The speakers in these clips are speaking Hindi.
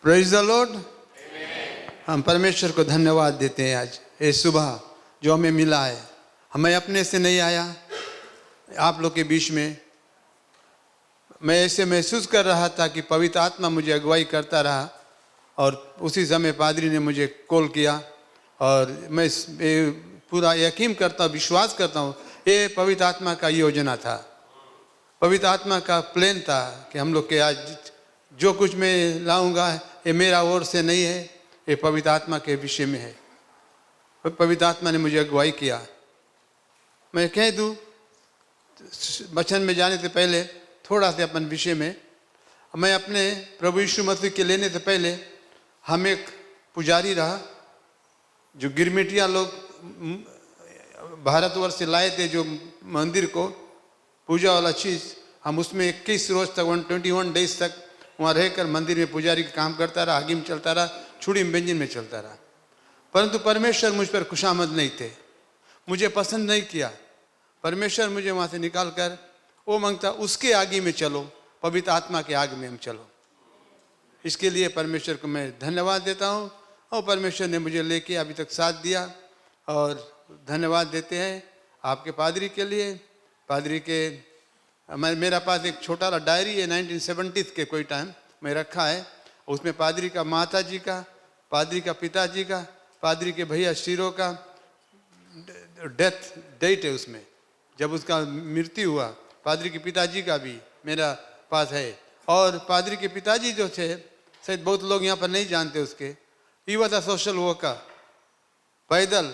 Praise the Lord. हम परमेश्वर को धन्यवाद देते हैं आज ये सुबह जो हमें मिला है। हमें अपने से नहीं आया, आप लोग के बीच में मैं ऐसे महसूस कर रहा था कि पवित्र आत्मा मुझे अगुवाई करता रहा और उसी समय पादरी ने मुझे कॉल किया और मैं पूरा यकीन करता हूँ, विश्वास करता हूँ ये पवित्र आत्मा का योजना था, पवित्र आत्मा का प्लान था कि हम लोग के आज जो कुछ मैं लाऊंगा ये मेरा ओर से नहीं है, ये पवित्र आत्मा के विषय में है। पवित्र आत्मा ने मुझे अगुवाई किया। मैं कह दूँ वचन में जाने से पहले थोड़ा सा अपन विषय में, मैं अपने प्रभु यीशु मसीह के लेने से पहले हम एक पुजारी रहा जो गिरमिटिया लोग भारतवर्ष से लाए थे, जो मंदिर को पूजा वाला चीज़, हम उसमें 21 रोज तक 121 डेज तक वहाँ रहकर मंदिर में पुजारी का काम करता रहा, आगे में चलता रहा, छुड़ी व्यंजन में चलता रहा। परंतु परमेश्वर मुझ पर खुशामद नहीं थे, मुझे पसंद नहीं किया। परमेश्वर मुझे वहाँ से निकाल कर वो मांगता उसके आगे में चलो, पवित्र आत्मा के आगे में हम चलो। इसके लिए परमेश्वर को मैं धन्यवाद देता हूँ और परमेश्वर ने मुझे लेके अभी तक साथ दिया और धन्यवाद देते हैं आपके पादरी के लिए। पादरी के मेरा पास एक छोटा सा डायरी है 1970 के कोई टाइम में रखा है, उसमें पादरी का माता जी का, पादरी का पिताजी का, पादरी के भैया शीरो का डेथ डेट है उसमें, जब उसका मृत्यु हुआ। पादरी के पिताजी का भी मेरा पास है। और पादरी के पिताजी जो थे, शायद बहुत लोग यहाँ पर नहीं जानते उसके, he was a social worker, पैदल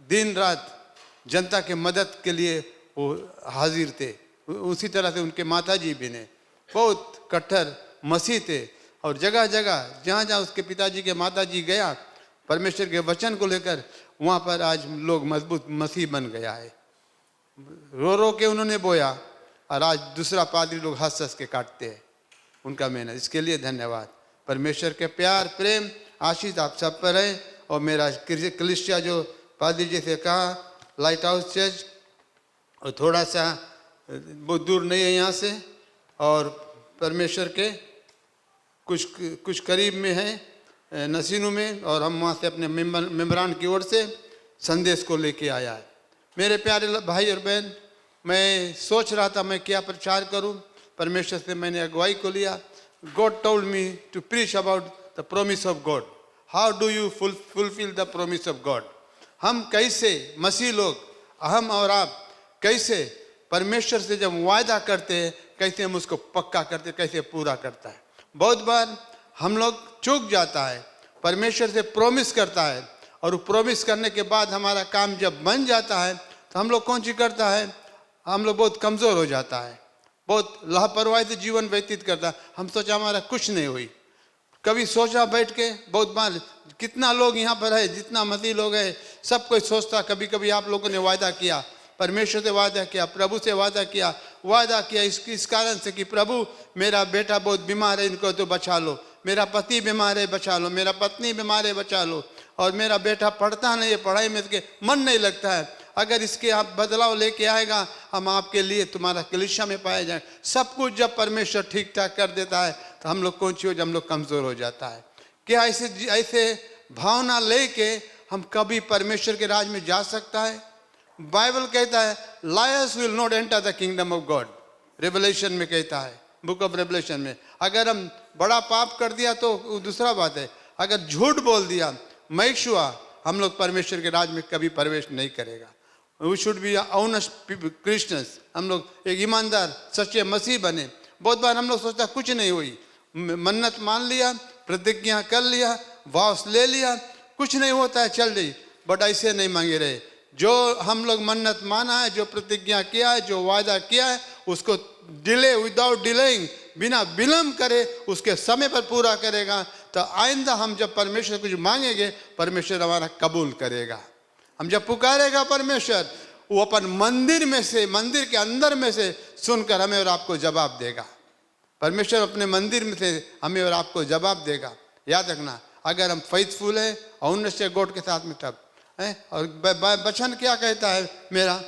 दिन रात जनता के मदद के लिए वो हाजिर थे। उसी तरह से उनके माताजी भी ने बहुत कट्टर मसीह थे और जगह जगह जहाँ जहाँ उसके पिताजी के माताजी गया परमेश्वर के वचन को लेकर, वहाँ पर आज लोग मजबूत मसीह बन गया है। रो रो के उन्होंने बोया और आज दूसरा पादरी लोग हंस हंस के काटते हैं उनका मेहनत। इसके लिए धन्यवाद। परमेश्वर के प्यार प्रेम आशीष आप सब पर है। और मेरा कलिसिया जो पादरी जी से कहा, लाइट हाउस चर्च, और थोड़ा सा बहुत दूर नहीं है यहाँ से, और परमेश्वर के कुछ करीब में है नसीनू में, और हम वहाँ से अपने मेम्बरान की ओर से संदेश को लेके आया है। मेरे प्यारे भाई और बहन, मैं सोच रहा था मैं क्या प्रचार करूं। परमेश्वर से मैंने अगुवाई को लिया। God told me to preach about the promise of God. How do you fulfil the promise of God. हम कैसे मसीह लोग, हम और आप कैसे परमेश्वर से जब वायदा करते हैं कैसे हम उसको पक्का करते, कैसे पूरा करता है। बहुत बार हम लोग चूक जाता है। परमेश्वर से प्रॉमिस करता है और प्रॉमिस करने के बाद हमारा काम जब बन जाता है तो हम लोग कौन सी करता है, हम लोग बहुत कमज़ोर हो जाता है, बहुत लापरवाही से जीवन व्यतीत करता है। हम सोचा हमारा कुछ नहीं हुई। कभी सोचा बैठ के, बहुत बार कितना लोग यहाँ पर है, जितना मसीह लोग है, सब कोई सोचता, कभी कभी आप लोगों ने वायदा किया, परमेश्वर से वायदा किया, प्रभु से वायदा किया इस कारण से कि प्रभु मेरा बेटा बहुत बीमार है, इनको तो बचा लो, मेरा पति बीमार है बचा लो, मेरा पत्नी बीमार है बचा लो, और मेरा बेटा पढ़ता नहीं है, पढ़ाई में इसके मन नहीं लगता है, अगर इसके आप बदलाव लेके आएगा हम आपके लिए तुम्हारा कलीसिया में पाए जाए। सब कुछ जब परमेश्वर ठीक ठाक कर देता है तो हम लोग कौन सी हो, जब हम लोग कमज़ोर हो जाता है। क्या ऐसे भावना लेके हम कभी परमेश्वर के राज में जा सकता है। बाइबल कहता है lawyers will not enter the kingdom of God. Revelation में कहता है, बुक ऑफ रेवलेशन में, अगर हम बड़ा पाप कर दिया तो दूसरा बात है, अगर झूठ बोल दिया मैशुआ, हम लोग परमेश्वर के राज में कभी प्रवेश नहीं करेगा। We should be honest Christians. हम लोग एक ईमानदार सच्चे मसीह बने। बहुत बार हम लोग सोचता कुछ नहीं हुई, मन्नत मान लिया, प्रतिज्ञा कर लिया, वास ले लिया, कुछ नहीं होता है, चल रही। बट ऐसे नहीं मांगे रहे। जो हम लोग मन्नत माना है, जो प्रतिज्ञा किया है, जो वादा किया है, उसको डिले विदाउट डिलेइंग, बिना विलम्ब करे उसके समय पर पूरा करेगा। तो आइंदा हम जब परमेश्वर कुछ मांगेंगे परमेश्वर हमारा कबूल करेगा। हम जब पुकारेगा परमेश्वर, वो अपन मंदिर में से, मंदिर के अंदर में से सुनकर हमें और आपको जवाब देगा। परमेश्वर अपने मंदिर में से हमें और आपको जवाब देगा। याद रखना, अगर हम फेथफुल है और उन्नत गॉड के साथ में तब है। और वचन क्या कहता है मेरा,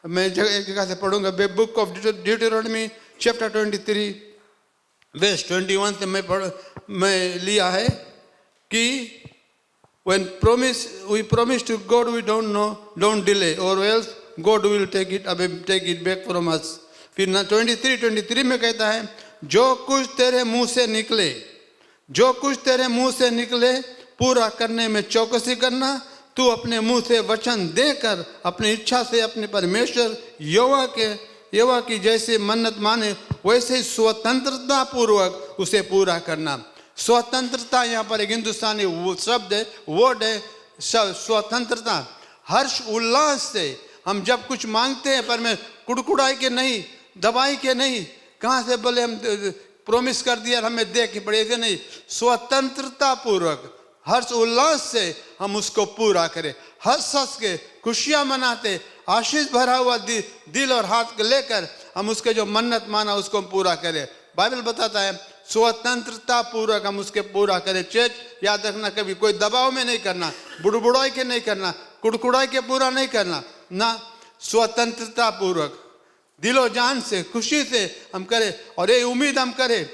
मैं एक जगह से पढ़ूंगा, बुक ऑफ ड्यूटेरोनॉमी चैप्टर 23 वर्स 21 से मैं लिया है कि when we promise to God we don't delay, or else God will take it back from us. फिर 23 में कहता है, जो कुछ तेरे मुंह से निकले पूरा करने में चौकसी करना। तू अपने मुंह से वचन देकर अपनी इच्छा से अपने परमेश्वर यहोवा की जैसे मन्नत माने वैसे ही स्वतंत्रता पूर्वक उसे पूरा करना। स्वतंत्रता यहाँ पर एक हिंदुस्तानी शब्द है, वर्ड है, स्वतंत्रता। हर्ष उल्लास से हम जब कुछ मांगते हैं, पर मैं कुड़कुड़ाई के नहीं, दबाई के नहीं, कहाँ से बोले हम प्रोमिस कर दिया हमें दे के पड़े, ऐसे नहीं, स्वतंत्रता पूर्वक हर्ष उल्लास से हम उसको पूरा करें। हंस के खुशियां मनाते, आशीष भरा हुआ दिल और हाथ को लेकर हम उसके जो मन्नत माना उसको हम पूरा करें। बाइबल बताता है स्वतंत्रता पूर्वक हम उसके पूरा करें। चेच याद रखना, कभी कोई दबाव में नहीं करना, बुड़बुड़ाई के नहीं करना, कुड़कुड़ाई के पूरा नहीं करना ना, स्वतंत्रता पूर्वक दिलो जान से खुशी से हम करें। और ये उम्मीद हम करें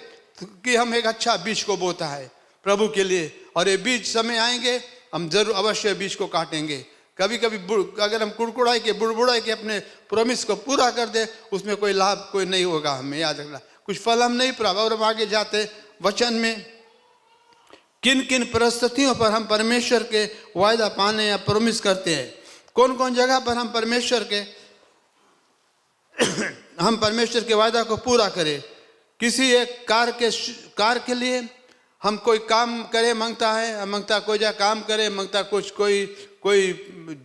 कि हम एक अच्छा बीज को बोता है प्रभु के लिए, और ये बीज समय आएंगे हम जरूर अवश्य बीज को काटेंगे। कभी कभी अगर हम कुड़कुड़ाई के बुड़बुड़ाई के अपने प्रॉमिस को पूरा कर दे, उसमें कोई लाभ कोई नहीं होगा, हमें याद रखना, कुछ फल हम नहीं प्राप्त। और हम आगे जाते वचन में, किन किन परिस्थितियों पर हम परमेश्वर के वायदा पाने या प्रॉमिस करते हैं, कौन कौन जगह पर हम परमेश्वर के वायदा को पूरा करें। किसी एक कार के लिए हम कोई काम करे मांगता है, हम मांगता कोई जा काम करे मांगता, कुछ कोई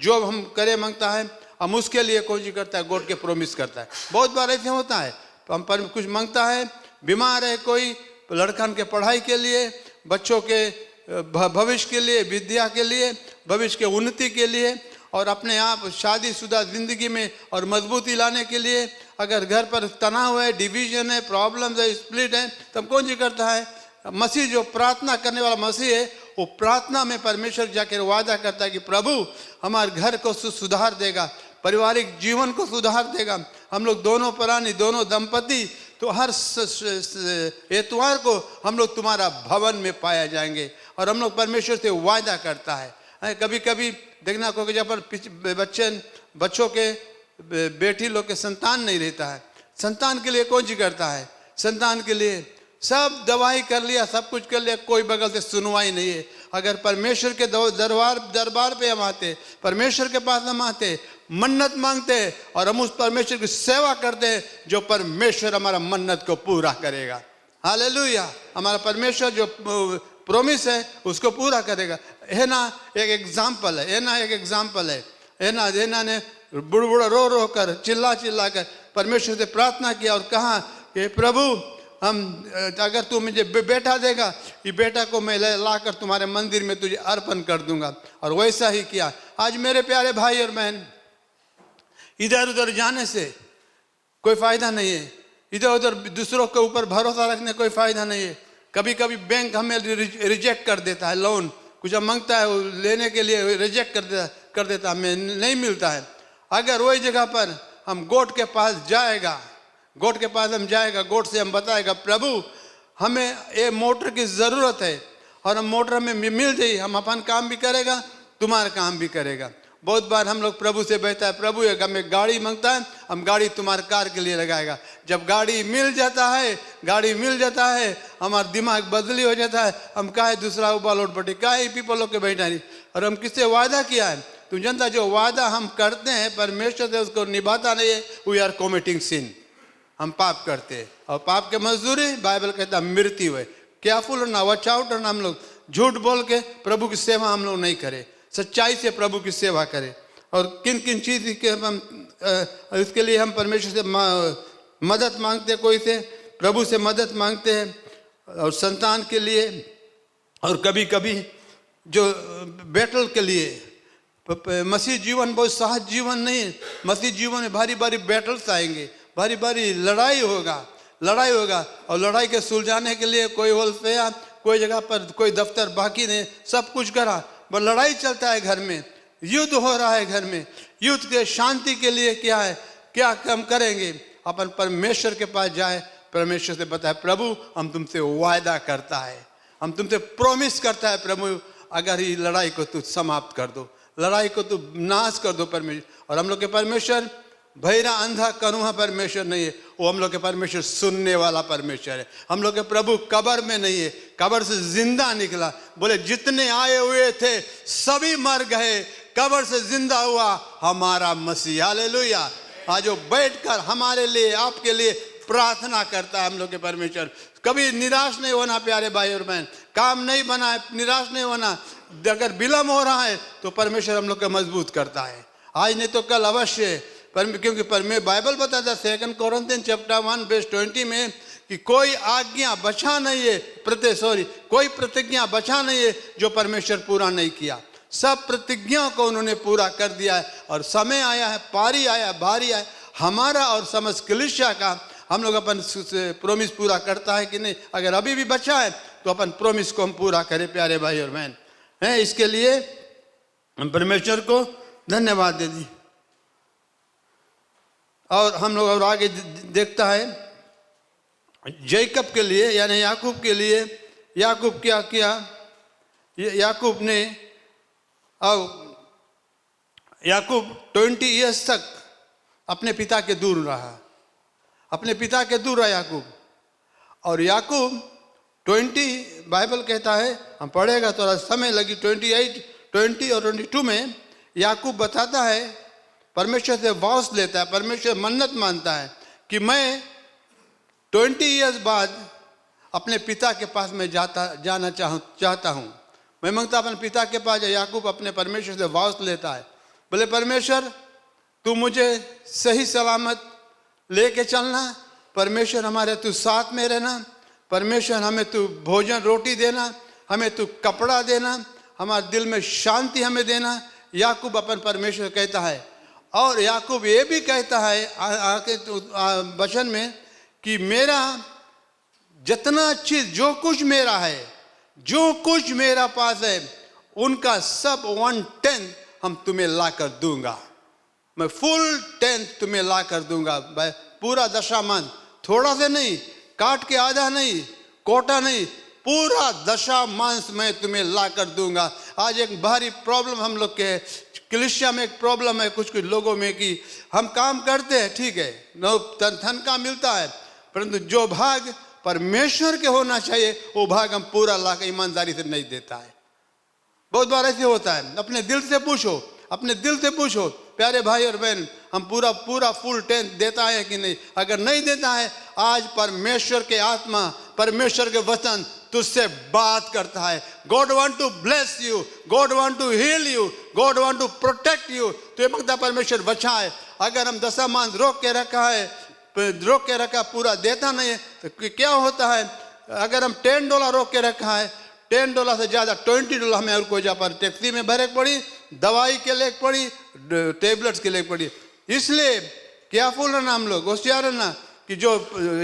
जॉब हम करे मांगता है, हम उसके लिए कोई करता है, गॉड के प्रॉमिस करता है। बहुत बार ऐसे होता है, हम पर कुछ मांगता है, बीमार है कोई, लड़कन के पढ़ाई के लिए, बच्चों के भविष्य के लिए, विद्या के लिए, भविष्य के उन्नति के लिए, और अपने आप शादीशुदा जिंदगी में और मजबूती लाने के लिए। अगर घर पर तनाव है, डिवीजन है, प्रॉब्लम है, स्प्लिट है, तो हम कौन जी करता है, मसीह जो प्रार्थना करने वाला मसीह है, वो प्रार्थना में परमेश्वर जाकर वादा करता है कि प्रभु हमारे घर को सुधार देगा, पारिवारिक जीवन को सुधार देगा। हम लोग दोनों प्राणी, दोनों दंपति, तो हर एतवार को हम लोग तुम्हारा भवन में पाया जाएंगे। और हम लोग परमेश्वर से वादा करता है। कभी कभी देखना को जब पर बच्चों के बेटी लोग के संतान नहीं रहता है, संतान के लिए कौन सी करता है, संतान के लिए सब दवाई कर लिया, सब कुछ कर लिया, कोई बगल से सुनवाई नहीं है। अगर परमेश्वर के दरबार पे हम आते, परमेश्वर के पास हम आते, मन्नत मांगते और हम उस परमेश्वर की सेवा करते हैं, जो परमेश्वर हमारा मन्नत को पूरा करेगा। हालेलुया, हमारा परमेश्वर जो प्रॉमिस है उसको पूरा करेगा। है ना एक एग्जाम्पल है, है ना ने बुड़बुड़ा रो कर चिल्ला कर परमेश्वर से प्रार्थना किया और कहा कि प्रभु हम अगर तू मुझे बेटा देगा, ये बेटा को मैं लाकर तुम्हारे मंदिर में तुझे अर्पण कर दूंगा। और वैसा ही किया। आज मेरे प्यारे भाई और बहन, इधर उधर जाने से कोई फायदा नहीं है, इधर उधर दूसरों के ऊपर भरोसा रखने कोई फायदा नहीं है। कभी कभी बैंक हमें रिजेक्ट कर देता है, लोन कुछ मांगता है लेने के लिए रिजेक्ट कर देता है, हमें नहीं मिलता है। अगर वही जगह पर हम गॉड के पास जाएगा, गॉड से हम बताएगा प्रभु हमें ये मोटर की ज़रूरत है, और हम मोटर हमें मिल जाए, हम अपन काम भी करेगा, तुम्हारा काम भी करेगा। बहुत बार हम लोग प्रभु से कहता है, प्रभु एक हमें गाड़ी मांगता है, हम गाड़ी तुम्हारे कार के लिए लगाएगा। जब गाड़ी मिल जाता है हमारा दिमाग बदली हो जाता है, हम काहे दूसरा उबाल उठ पटे, काहे पीपल लोग के बैठा नहीं। और हम किससे वादा किया है, तुम जनता, जो वादा हम करते हैं परमेश्वर से उसको निभाता नहीं है, वी आर कॉमिटिंग सिन, हम पाप करते हैं। और पाप के मजदूरी बाइबल कहता है मृत्यु है। केयरफुल रहना, वॉच आउट रहना, हम लोग झूठ बोल के प्रभु की सेवा हम लोग नहीं करें, सच्चाई से प्रभु की सेवा करें। और किन किन चीज़ के हम इसके लिए हम परमेश्वर से मदद मांगते, कोई से प्रभु से मदद मांगते हैं, और संतान के लिए, और कभी कभी जो बैटल के लिए। मसीह जीवन बहुत सहज जीवन नहीं, मसीह जीवन में भारी भारी बैटल्स आएंगे, भारी भारी लड़ाई होगा। और लड़ाई के सुलझाने के लिए कोई होलफेयर, कोई जगह पर कोई दफ्तर बाकी नहीं, सब कुछ करा, पर लड़ाई चलता है घर में, युद्ध हो रहा है घर में। युद्ध के शांति के लिए क्या है, क्या हम करेंगे, अपन परमेश्वर के पास जाए, परमेश्वर से बताया, प्रभु हम तुमसे वायदा करता है, हम तुमसे प्रॉमिस करता है प्रभु, अगर ये लड़ाई को तू समाप्त कर दो, लड़ाई को तू नाश कर दो परमेश्वर। और हम लोग के परमेश्वर भैरा अंधा करूहा परमेश्वर नहीं है, वो हम लोग के परमेश्वर सुनने वाला परमेश्वर है। हम लोग के प्रभु कब्र में नहीं है, कब्र से जिंदा निकला। बोले जितने आए हुए थे सभी मर गए, कब्र से जिंदा हुआ हमारा मसीह। हालेलुया। आज वो बैठकर हमारे लिए, आपके लिए प्रार्थना करता है। हम लोग के परमेश्वर कभी निराश नहीं होना प्यारे भाई और बहन, काम नहीं बना है निराश नहीं होना, अगर विलम्ब हो रहा है तो परमेश्वर हम लोग को मजबूत करता है, आज नहीं तो कल अवश्य। क्योंकि बाइबल बताता है 2 कोरिन्थियन चैप्टर 1 वर्स 20 में कि कोई आज्ञा बचा नहीं है, कोई प्रतिज्ञा बचा नहीं है जो परमेश्वर पूरा नहीं किया। सब प्रतिज्ञाओं को उन्होंने पूरा कर दिया है। और समय आया है, पारी आया, बारी आया हमारा और समस्त कलीसिया का। हम लोग अपन प्रोमिस पूरा करता है कि नहीं? अगर अभी भी बचा है तो अपन प्रोमिस को हम पूरा करें प्यारे भाई और बहन हैं। इसके लिए हम परमेश्वर को धन्यवाद दे दी। और हम लोग और आगे देखता है जैकब के लिए यानी याकूब के लिए, याकूब क्या किया? याकूब ने, और याकूब 20 ईयर्स तक अपने पिता के दूर रहा, अपने पिता के दूर रहा याकूब। और याकूब 20 बाइबल कहता है, हम पढ़ेगा थोड़ा समय लगी, 28, 20 और 22 में याकूब बताता है, परमेश्वर से वास लेता है, परमेश्वर मन्नत मानता है कि मैं 20 ईयर्स बाद अपने पिता के पास में जाना चाहता हूँ। मैं मांगता अपने पिता के पास। याकूब अपने परमेश्वर से वास लेता है, बोले परमेश्वर तू मुझे सही सलामत लेके चलना, परमेश्वर हमारे तू साथ में रहना, परमेश्वर हमें तू भोजन रोटी देना, हमें तू कपड़ा देना, हमारे दिल में शांति हमें देना। याकूब अपन परमेश्वर कहता है। और याकूब ये भी कहता है आके वचन में कि मेरा जितना चीज, जो कुछ मेरा है, जो कुछ मेरा पास है, उनका सब 1/10 हम तुम्हें ला कर दूंगा। मैं फुल 10 तुम्हें ला कर दूंगा, पूरा दशामांश, थोड़ा से नहीं, काट के आधा नहीं, कोटा नहीं, पूरा दशामांश मैं तुम्हें ला कर दूंगा। आज एक भारी प्रॉब्लम हम लोग के कलीसिया में, एक प्रॉब्लम है कुछ लोगों में कि हम काम करते हैं, ठीक है, तनख्वाह मिलता है, परंतु जो भाग परमेश्वर के होना चाहिए वो भाग हम पूरा ला के ईमानदारी से नहीं देता है। बहुत बार ऐसे होता है। अपने दिल से पूछो, अपने दिल से पूछो प्यारे भाई और बहन, हम पूरा फुल 10 देता है कि नहीं? अगर नहीं देता है, आज परमेश्वर के आत्मा, परमेश्वर के वचन तुझसे बात करता है। God want to bless you, God want to heal you, God want to protect you. तो ये मांगता परमेश्वर बचाए। अगर हम दशमांश रोक के रखा पूरा देता नहीं है तो क्या होता है? अगर हम $10 रोक के रखा है, $10 से ज़्यादा $20 हमें और कोई जा पर टैक्सी में भरे पड़ी, दवाई के लिए पड़ी, टेबलेट्स के लिए पड़ी। इसलिए केयरफुल रहना, हम लोग होशियार रहना कि जो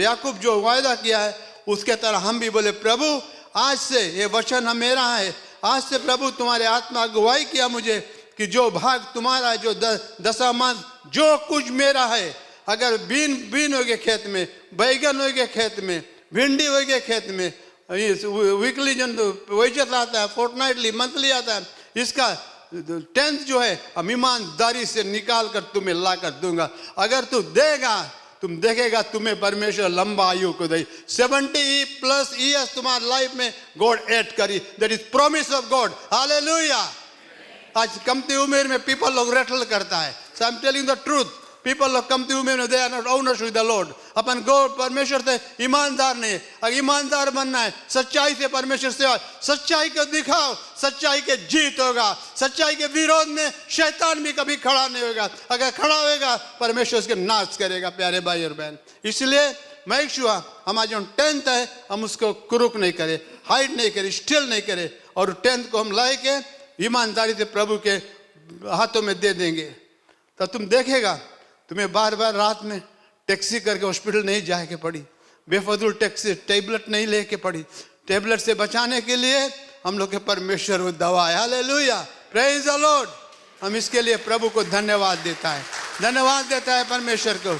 याकूब जो वायदा किया है उसके तरह हम भी बोले प्रभु आज से ये वचन हम मेरा है, आज से प्रभु तुम्हारे आत्मा अगुवाई किया मुझे कि जो भाग तुम्हारा है, जो दशमांश जो कुछ मेरा है, अगर बीन हो गए खेत में, बैगन हो गए खेत में, भिंडी हो गए खेत में, वीकली जो वेजेस आता है, फोर्टनाइटली मंथली आता है, इसका 10th जो है हम ईमानदारी से निकाल कर तुम्हें ला कर दूंगा। अगर तू देगा, तुम देखेगा तुम्हें परमेश्वर लंबा आयु को दे। 70+ ईयर्स तुम्हारी लाइफ में गॉड ऐड करी, that is promise of God. Hallelujah. आज कमती उम्र में पीपल लोग रेटल करता है। So I am telling the truth, people लोग कमती उम्र में they are not owners with the Lord. अपन गॉड परमेश्वर से ईमानदार नहीं। अगर ईमानदार बनना है, सच्चाई से परमेश्वर से, सच्चाई को दिखाओ, सच्चाई के जीत होगा। सच्चाई के विरोध में शैतान भी कभी खड़ा नहीं होगा। अगर खड़ा होगा परमेश्वर उसके नाश करेगा प्यारे भाई और बहन। इसलिए मैं शुआ हमारा जो 10th है हम उसको क्रुक नहीं करे, हाइड नहीं करे, स्टिल नहीं करे, और 10th को हम लाए के ईमानदारी से प्रभु के हाथों में दे देंगे। तो तुम देखेगा तुम्हें बार बार रात में टैक्सी करके हॉस्पिटल नहीं जाए के पड़ी, बेफजूल टैक्सी टेबलेट नहीं लेके पड़ी। टेबलेट से बचाने के लिए हम लोग के परमेश्वर वो दवा है। Hallelujah, praise the Lord. हम इसके लिए प्रभु को धन्यवाद देता है, धन्यवाद देता है परमेश्वर को,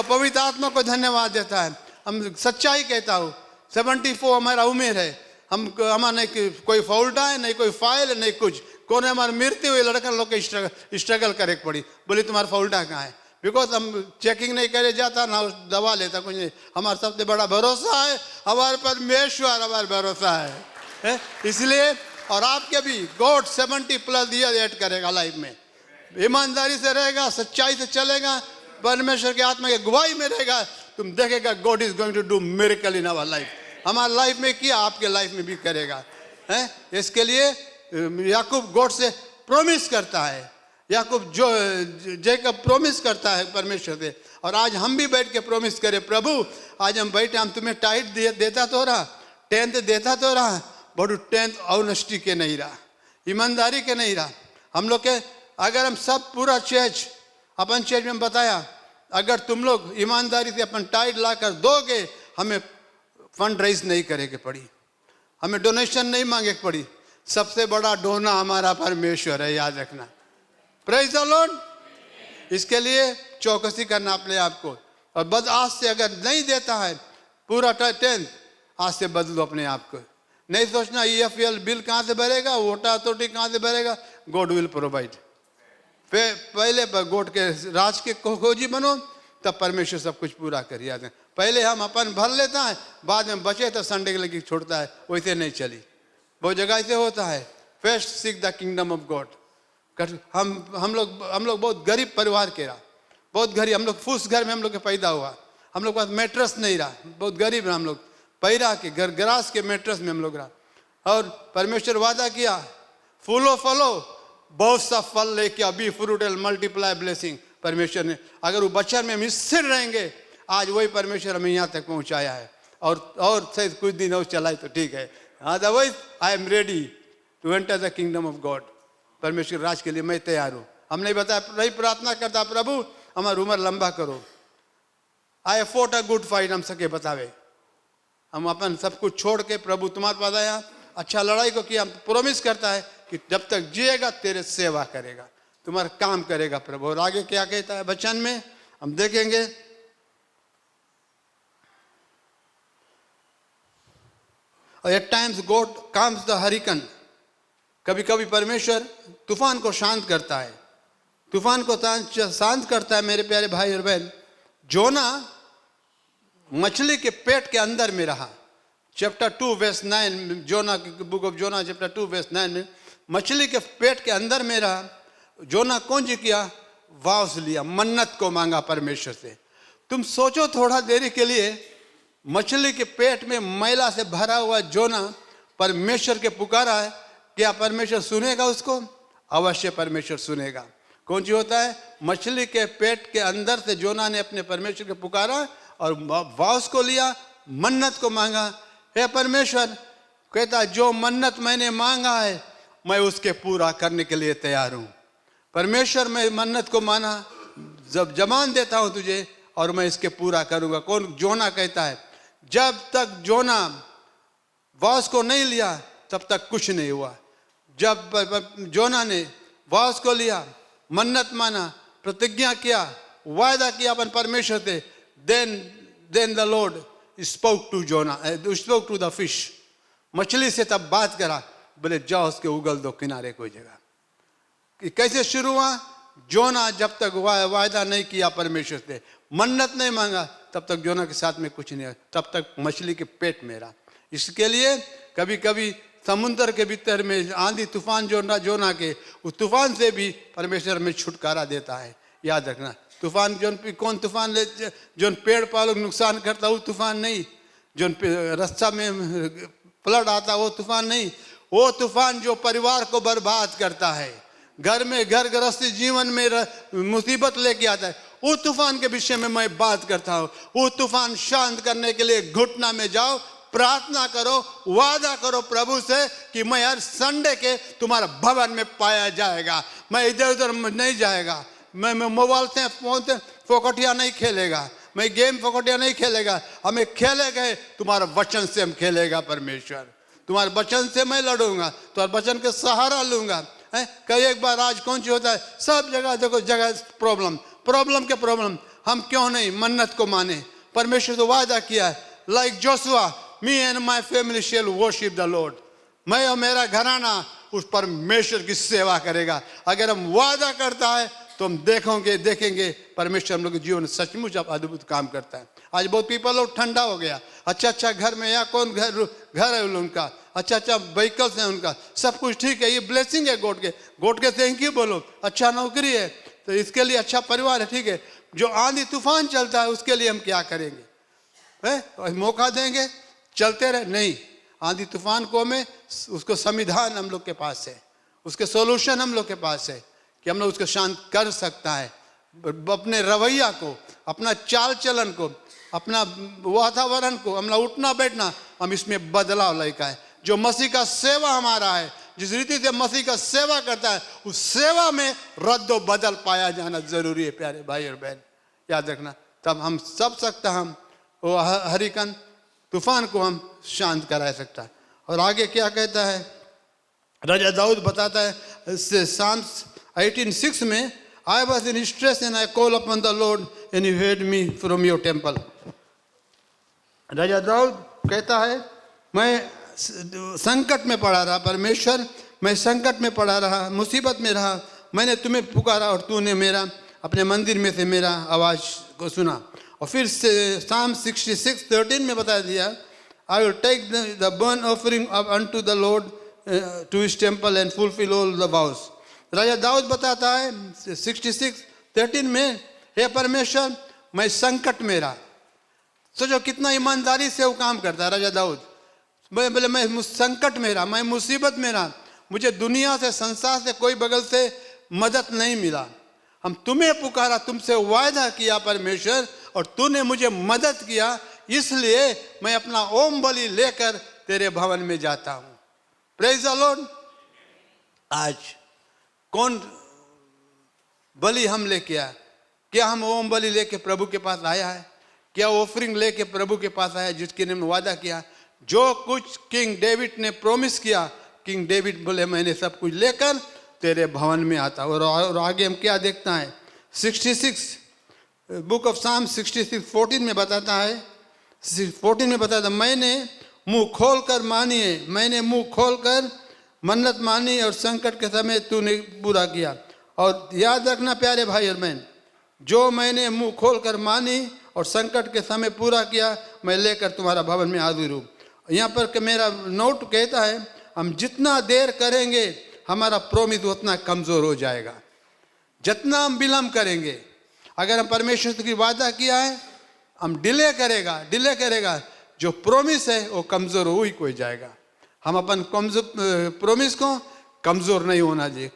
पवित्र आत्मा को धन्यवाद देता है। हम सच्चाई कहता हूँ, 74 हमारा उम्र है, हम हमारा नहीं कोई फौल्टा है, नहीं कोई फाइल है, नहीं कुछ। कौन है हमारे मृत्यु हुए लड़का लोग के स्ट्रगल करे पड़ी, बोली तुम्हारा फौल्टा कहाँ है? बिकॉज हम चेकिंग नहीं करे जाता ना दवा लेता कुछ नहीं। हमारा सबसे बड़ा भरोसा है हमारे परमेश्वर, हमारा भरोसा है इसलिए। और आपके भी गॉड 70+ ईयर ऐड करेगा लाइफ में, ईमानदारी से रहेगा, सच्चाई से चलेगा, परमेश्वर के आत्मा के गवाही में रहेगा, तुम देखेगा God is going to do miracle in our life. हमारे लाइफ में किया, आपके लाइफ में भी करेगा है। इसके लिए याकूब गॉड से प्रॉमिस करता है, याकूब जो जेकब प्रॉमिस करता है परमेश्वर से। और आज हम भी बैठ के प्रॉमिस करें, प्रभु आज हम बैठे, हम तुम्हें टाइट देता तो रहा, 10th देता तो रहा, बट 10th ऑनेस्टी के नहीं रहा, ईमानदारी के नहीं रहा। हम लोग के अगर हम सब पूरा चर्च अपन चर्च में बताया, अगर तुम लोग ईमानदारी से अपन टाइट ला कर दोगे, हमें फंड रेज नहीं करेगी पड़ी, हमें डोनेशन नहीं मांगे पड़ी। सबसे बड़ा डोना हमारा परमेश्वर है, याद रखना। Praise the Lord. इसके लिए चौकसी करना अपने आप को। और बस आज से अगर नहीं देता है पूरा 10th, आज से बदलो अपने आप को। नहीं सोचना EFL बिल कहाँ से भरेगा, वोटर अथॉरिटी कहाँ से भरेगा, गॉड विल प्रोवाइड। पहले गॉड के राज के खोजी बनो, तब परमेश्वर सब कुछ पूरा कर याद है। पहले हम अपन भर लेता है, बाद में बचे तो संडे के लिए छोड़ता है, वैसे नहीं चली। बहुत जगह से होता है। First seek the kingdom of God. हम लोग बहुत गरीब परिवार के रहा, बहुत गरीब, हम लोग फूस घर में हम लोग के पैदा हुआ, हम लोग के पास मैट्रेस नहीं रहा, बहुत गरीब हम लोग, पैरा के गरास के मैट्रेस में हम लोग रहा। और परमेश्वर वादा किया, फूलो फलो, बहुत सा फल लेके, अभी फ्रूट एंड मल्टीप्लाई ब्लेसिंग। परमेश्वर ने अगर वो बचन में हम स्थिर रहेंगे, आज वही परमेश्वर हमें यहाँ तक पहुँचाया है। और शायद कुछ दिन और चलाए तो ठीक है, otherwise I am ready to enter the kingdom of God. परमेश्वर राज के लिए मैं तैयार हूँ। हमने बताया, नहीं प्रार्थना करता प्रभु हमारी उम्र लंबा करो। आई फॉट अ गुड फाइट, हम सके बतावे, हम अपन सब कुछ छोड़ के प्रभु तुम्हारे पास आया, अच्छा लड़ाई को किया। हम प्रोमिस करता है कि जब तक जिएगा तेरे सेवा करेगा, तुम्हारा काम करेगा प्रभु। और आगे क्या कहता है वचन में हम देखेंगे। और at times God comes the hurricane, कभी कभी परमेश्वर तूफान को शांत करता है, तूफान को शांत करता है। मेरे प्यारे भाई और बहन, जोना मछली के पेट के अंदर में रहा। Chapter 2 verse 9, Jonah book of Jonah chapter 2 verse 9 में मछली के पेट के अंदर में रहा। जोना कौन जी किया, वाव लिया, मन्नत को मांगा परमेश्वर से। तुम सोचो थोड़ा देरी के लिए, मछली के पेट में मैला से भरा हुआ जोना परमेश्वर के पुकारा है, क्या परमेश्वर सुनेगा उसको? अवश्य परमेश्वर सुनेगा। कौन सी होता है, मछली के पेट के अंदर से जोना ने अपने परमेश्वर के पुकारा और वास को लिया, मन्नत को मांगा। हे परमेश्वर, कहता जो मन्नत मैंने मांगा है मैं उसके पूरा करने के लिए तैयार हूँ। परमेश्वर मैं मन्नत को माना, जब जमान देता हूँ तुझे और मैं इसके पूरा करूँगा। कौन? जोना कहता है। जब तक जोना वास को नहीं लिया तब तक कुछ नहीं हुआ। जब जोना ने वास को लिया, मन्नत माना, प्रतिज्ञा किया, वायदा किया अपन परमेश्वर से, then the Lord spoke to Jonah, spoke to the fish. मछली से तब बात करा, बोले जाओ उसके उगल दो किनारे कोई जगह। कैसे शुरू हुआ? जोना जब तक वायदा नहीं किया परमेश्वर से, मन्नत नहीं मांगा, तब तक जोना के साथ में कुछ नहीं, तब तक मछली के पेट में रहा। इसके लिए कभी कभी समुद्र के भीतर में आंधी तूफान जोना के, उस तूफान से भी परमेश्वर में छुटकारा देता है। याद रखना, तूफान कौन तूफान ले, जो पेड़ पालों को नुकसान करता वो तूफान नहीं, जो रास्ता में फ्लड आता वो तूफान नहीं, वो तूफान जो परिवार को बर्बाद करता है, घर में घर गृहस्थी जीवन में मुसीबत लेके आता है, वो तूफान के विषय में मैं बात करता हूँ। वो तूफान शांत करने के लिए घुटना में जाओ, प्रार्थना करो, वादा करो प्रभु से कि मैं हर संडे के तुम्हारा भवन में पाया जाएगा, मैं इधर उधर नहीं जाएगा, मैं मोबाइल से फोन से फोकटिया नहीं खेलेगा, मैं गेम फोकटिया नहीं खेलेगा, हमें खेलेगा तुम्हारा वचन से हम खेलेगा। परमेश्वर तुम्हारे वचन से मैं लड़ूंगा, तुम्हारे वचन के सहारा लूंगा। कई एक बार आज कौन सी होता है, सब जगह देखो जगह प्रॉब्लम के प्रॉब्लम। हम क्यों नहीं मन्नत को माने, परमेश्वर तो वादा किया है, like Joshua, me and my family shall worship the Lord, मैं और मेरा घराना उस परमेश्वर की सेवा करेगा। अगर हम वादा करता है तो हम देखेंगे परमेश्वर हम लोग के जीवन सचमुच अब अद्भुत काम करता है। आज बहुत पीपल लोग ठंडा हो गया, अच्छा घर में, या कौन घर है उनका, अच्छा व्हीकल्स है उनका, सब कुछ ठीक है, ये ब्लेसिंग है गॉड के थैंक यू बोलो, अच्छा नौकरी है तो इसके लिए, अच्छा परिवार है, ठीक है। जो आंधी तूफान चलता है उसके लिए हम क्या करेंगे? मौका देंगे चलते रहे? नहीं, आंधी तूफान को हमें उसको संविधान हम लोग के पास है, उसके सॉल्यूशन हम लोग के पास है कि हम लोग उसको शांत कर सकता है। अपने रवैया को, अपना चाल चलन को, अपना वातावरण को, अपना उठना बैठना, हम इसमें बदलाव लेकर आए। जो मसीह का सेवा हमारा है, जिस रीति से मसीह का सेवा करता है, उस सेवा में रद्द बदल पाया जाना जरूरी है प्यारे भाई और बहन, याद रखना। तब हम सब सकता, हम वो हरिकन तूफान को हम शांत करा सकता है। और आगे क्या कहता है राजा दाऊद बताता है साम्स 18:6 में, I was in distress and I called upon the Lord and He heard me from your temple। राजा दाऊद कहता है मैं संकट में पड़ा रहा परमेश्वर, मैं संकट में पड़ा रहा, मुसीबत में रहा, मैंने तुम्हें पुकारा और तूने मेरा अपने मंदिर में से मेरा आवाज़ को सुना। और फिर Psalm 66:13 में बता दिया, I will take the burnt offering up unto the Lord to His temple and fulfill all the vows। राजा दाऊद बताता है 66:13 में, हे परमेश्वर मैं संकट में रहा। सोचो कितना ईमानदारी से वो काम करता है राजा दाऊद। बोले मैं संकट में रहा, मैं मुसीबत में रहा, मुझे दुनिया से, संसार से कोई बगल से मदद नहीं मिला, हम तुम्हें पुकारा, तुमसे वायदा किया परमेश्वर और तूने मुझे मदद किया, इसलिए मैं अपना ओम बलि लेकर तेरे भवन में जाता हूँ। Praise the Lord. आज कौन बलि हम लेके आए? क्या हम ओम बलि लेके प्रभु के पास आया है? क्या ऑफरिंग लेके प्रभु के पास आया जिसके ने वादा किया? जो कुछ किंग डेविड ने प्रॉमिस किया, किंग डेविड बोले मैंने सब कुछ लेकर तेरे भवन में आता। और आगे हम क्या देखता है 66 बुक ऑफ साम 66:14 में बताता है, 14 में बताता है, मैंने मुंह खोलकर मानिए, मैंने मुंह खोलकर मन्नत मानी और संकट के समय तूने पूरा किया। और याद रखना प्यारे भाई और बहन, जो मैंने मुंह खोलकर मानी और संकट के समय पूरा किया, मैं लेकर तुम्हारा भवन में हाजिर हूँ। यहाँ पर कि मेरा नोट कहता है हम जितना देर करेंगे हमारा प्रोमिस उतना कमज़ोर हो जाएगा। जितना हम विलम्ब करेंगे, अगर हम परमेश्वर की वादा किया है, हम डिले करेगा, जो प्रोमिस है वो कमज़ोर हो ही कोई जाएगा। हम अपन प्रोमिस को कमज़ोर नहीं होना चाहिए।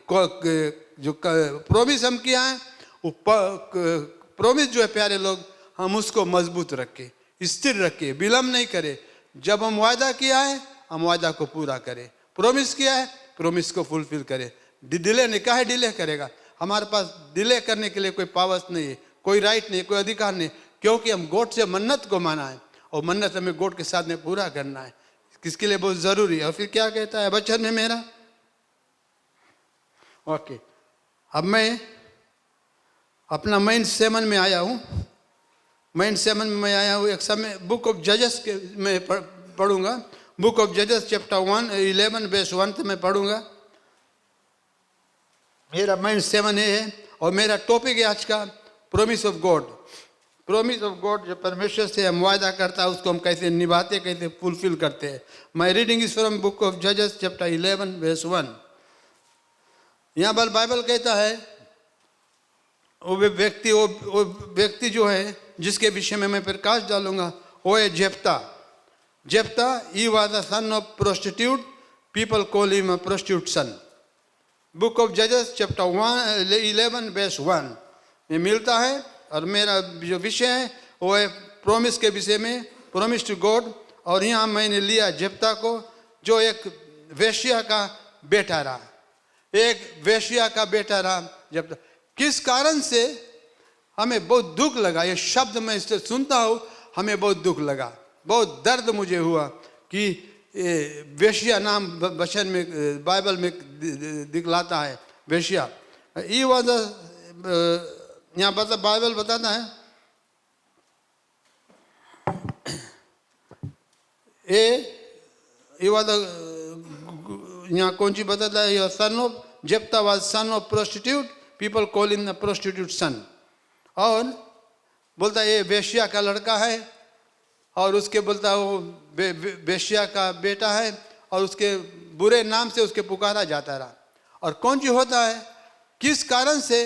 जो प्रोमिस हम किया है वो प्रोमिस जो है प्यारे लोग, हम उसको मजबूत रखें, स्थिर रखें, विलम्ब नहीं करें। जब हम वादा किया है हम वादा को पूरा करें, प्रॉमिस किया है प्रॉमिस को फुलफिल करें। डिले नहीं, काहे डिले करेगा? हमारे पास डिले करने के लिए कोई पावर्स नहीं है, कोई राइट नहीं, कोई अधिकार नहीं, क्योंकि हम गॉड से मन्नत को माना है और मन्नत हमें गॉड के साथ में पूरा करना है, किसके लिए बहुत ज़रूरी है। और फिर क्या कहता है वचन में मेरा, ओके, अब मैं अपना मेन सेवन में आया हूँ। मेन सेवन में आया हूँ। एक समय बुक ऑफ जजेस के मैं पढ़ूंगा, बुक ऑफ जजेस चैप्टर 11 वर्स 1 से मैं पढ़ूंगा। मेरा मेन सेवन है और मेरा टॉपिक है आज का promise of God. Promise of God, जो परमेश्वर से हम वादा करता है उसको हम कैसे निभाते, कैसे फुलफिल करते हैं। My reading is from book of जजेस चैप्टर 11 वर्स 1। यहाँ पर बाइबल कहता है वो व्यक्ति जो है जिसके विषय में मैं प्रकाश डालूंगा वो है Jephthah. He was the son of prostitute, people call him a prostitute son. Book of जजेस चैप्टर 11 वर्स 1 में मिलता है। और मेरा जो विषय है वो है प्रॉमिस के विषय में, प्रॉमिस टू गॉड। और यहाँ मैंने लिया जेफ्ता को, जो एक वेश्या का बेटा रहा, एक वेश्या का बेटा रहा जेफ्ता। किस कारण से हमें बहुत दुख लगा, ये शब्द मैं इससे सुनता हूँ, हमें बहुत दुख लगा, बहुत दर्द मुझे हुआ कि वेश्या नाम वचन में बाइबल में दिखलाता है वेश्या। ये वाला यहाँ बाइबल बताता है ये वाला यहाँ कौन सी बताता है, son of Jephthah was son of prostitute, people call in the prostitute son. और बोलता है ये वेश्या का लड़का है, और उसके बोलता है वो वेश्या का बेटा है, और उसके बुरे नाम से उसके पुकारा जाता रहा। और कौन सी होता है, किस कारण से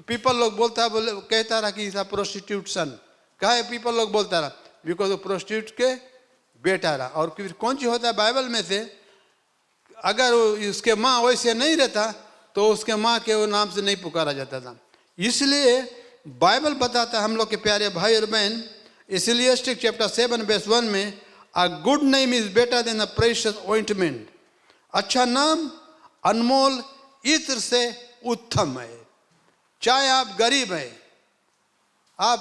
पीपल लोग बोलता है, बोले कहता रहा कि प्रोस्टिट्यूट सन, कहा है पीपल लोग बोलता रहा, बिकॉज वो प्रोस्टिट्यूट के बेटा रहा। और फिर कौन सी होता है बाइबल में से, अगर उसके माँ वैसे नहीं रहता तो उसके माँ के वो नाम से नहीं पुकारा जाता था। इसलिए बाइबल बताता है हम लोग के प्यारे भाई और बहन, इसलिए चैप्टर 7 वर्स 1 में, a good name is better than a precious ointment, अच्छा नाम अनमोल इत्र से उत्तम है। चाहे आप गरीब है, आप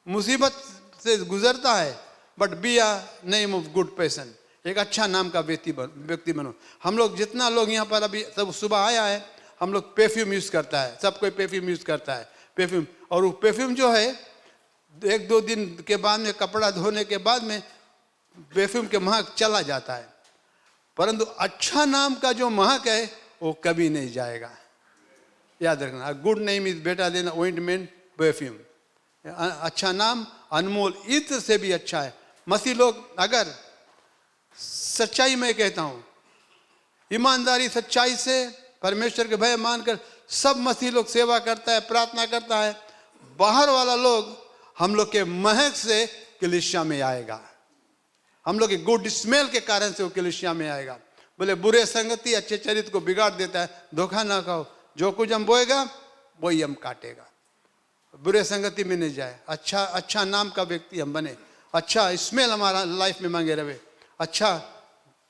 मुसीबत से गुजरता है, but be a name of good person, एक अच्छा नाम का व्यक्ति बनो। हम लोग जितना लोग यहाँ पर अभी सब सुबह आया है, हम लोग परफ्यूम यूज़ करता है, सब कोई परफ्यूम यूज़ करता है, परफ्यूम। और वो परफ्यूम जो है 1-2 दिन के बाद में, कपड़ा धोने के बाद में परफ्यूम के महक चला जाता है, परंतु अच्छा नाम का जो महक है वो कभी नहीं जाएगा। याद रखना, good name is better than ointment perfume. अच्छा नाम अनमोल इत्र से भी अच्छा है। मसीह लोग अगर सच्चाई में कहता हूँ, ईमानदारी सच्चाई से परमेश्वर के भय मानकर सब मसीह लोग सेवा करता है, प्रार्थना करता है, बाहर वाला लोग हम लोग के महक से कलीसिया में आएगा, हम लोग के गुड स्मेल के कारण से वो कलीसिया में आएगा। बोले बुरे संगति अच्छे चरित्र को बिगाड़ देता है, धोखा ना खाओ, जो कुछ हम बोएगा वही हम काटेगा। बुरे संगति में नहीं जाए, अच्छा नाम का व्यक्ति हम बने, अच्छा स्मेल हमारा लाइफ में मांगे रहे, अच्छा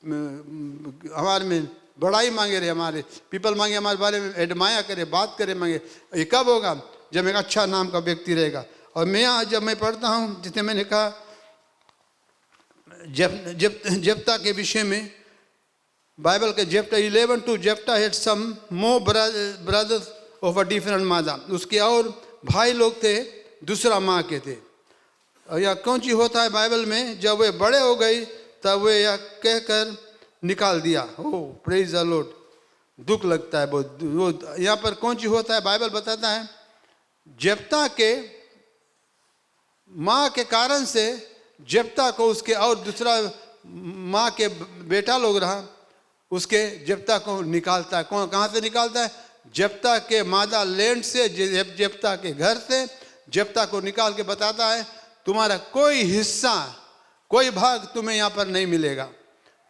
हमारे में बड़ाई मांगे रहे, हमारे पीपल मांगे हमारे बारे में एडमाया करे, बात करे मांगे। ये कब होगा, जब एक अच्छा नाम का व्यक्ति रहेगा। और मैं यहाँ जब मैं पढ़ता हूँ, जितने मैंने कहा जेप्ता के विषय में, बाइबल के Jephthah 11 Jephthah had some more brothers of a different mother, उसके और भाई लोग थे दूसरा माँ के थे। और यह कौन सी होता है बाइबल में, जब वे बड़े हो गई तब वे यह कहकर निकाल दिया। ओ प्रेज द लॉर्ड, दुख लगता है बहुत। वो यहाँ पर कौन सी होता है, बाइबल बताता है जेप्ता के माँ के कारण से जेप्ता को उसके और दूसरा माँ के बेटा लोग रहा, उसके जेप्ता को निकालता है। कहाँ से निकालता है, जेप्ता के मादा लैंड से, जेप्ता के घर से जेप्ता को निकाल के बताता है तुम्हारा कोई हिस्सा, कोई भाग तुम्हें यहाँ पर नहीं मिलेगा,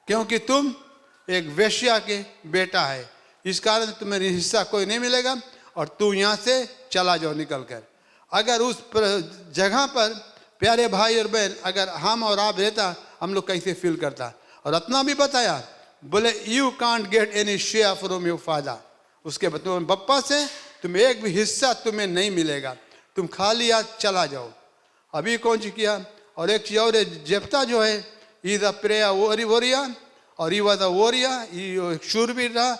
क्योंकि तुम एक वेश्या के बेटा है, इस कारण तुम्हें हिस्सा कोई नहीं मिलेगा, और तू यहाँ से चला जाओ निकल कर। अगर उस जगह पर प्यारे भाई और बहन, अगर हम और आप रहता, हम लोग कैसे फील करता। और इतना भी बताया, बोले you can't get any share from your father, उसके बप्पा से तुम्हें एक भी हिस्सा तुम्हें नहीं मिलेगा, तुम खाली हाथ चला जाओ। अभी कौन सी किया। और एक चीज और है, जेप्ता जो है ई द प्रेया वोरिया, और ई वॉज अ वोरिया, ये शूरवीर रहा,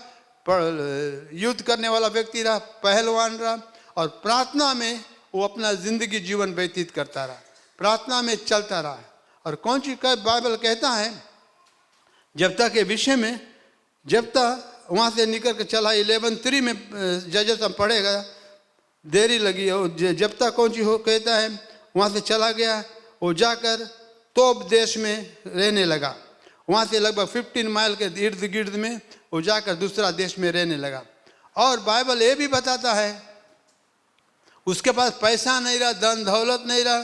युद्ध करने वाला व्यक्ति रहा, पहलवान रहा, और प्रार्थना में वो अपना जिंदगी जीवन व्यतीत करता रहा, प्रार्थना में चलता रहा। और कौन सी बाइबल कहता है जेप्ता के विषय में, जेप्ता वहाँ से निकल कर चला, 11:3 में जजेस हम पढ़ेगा, देरी लगी है। जेप्ता कौन सी हो कहता है, वहाँ से चला गया, वो जाकर तोब देश में रहने लगा, वहाँ से लगभग 15 माइल के इर्द गिर्द में वो जाकर दूसरा देश में रहने लगा। और बाइबल ये भी बताता है उसके पास पैसा नहीं रहा, धन दौलत नहीं रहा,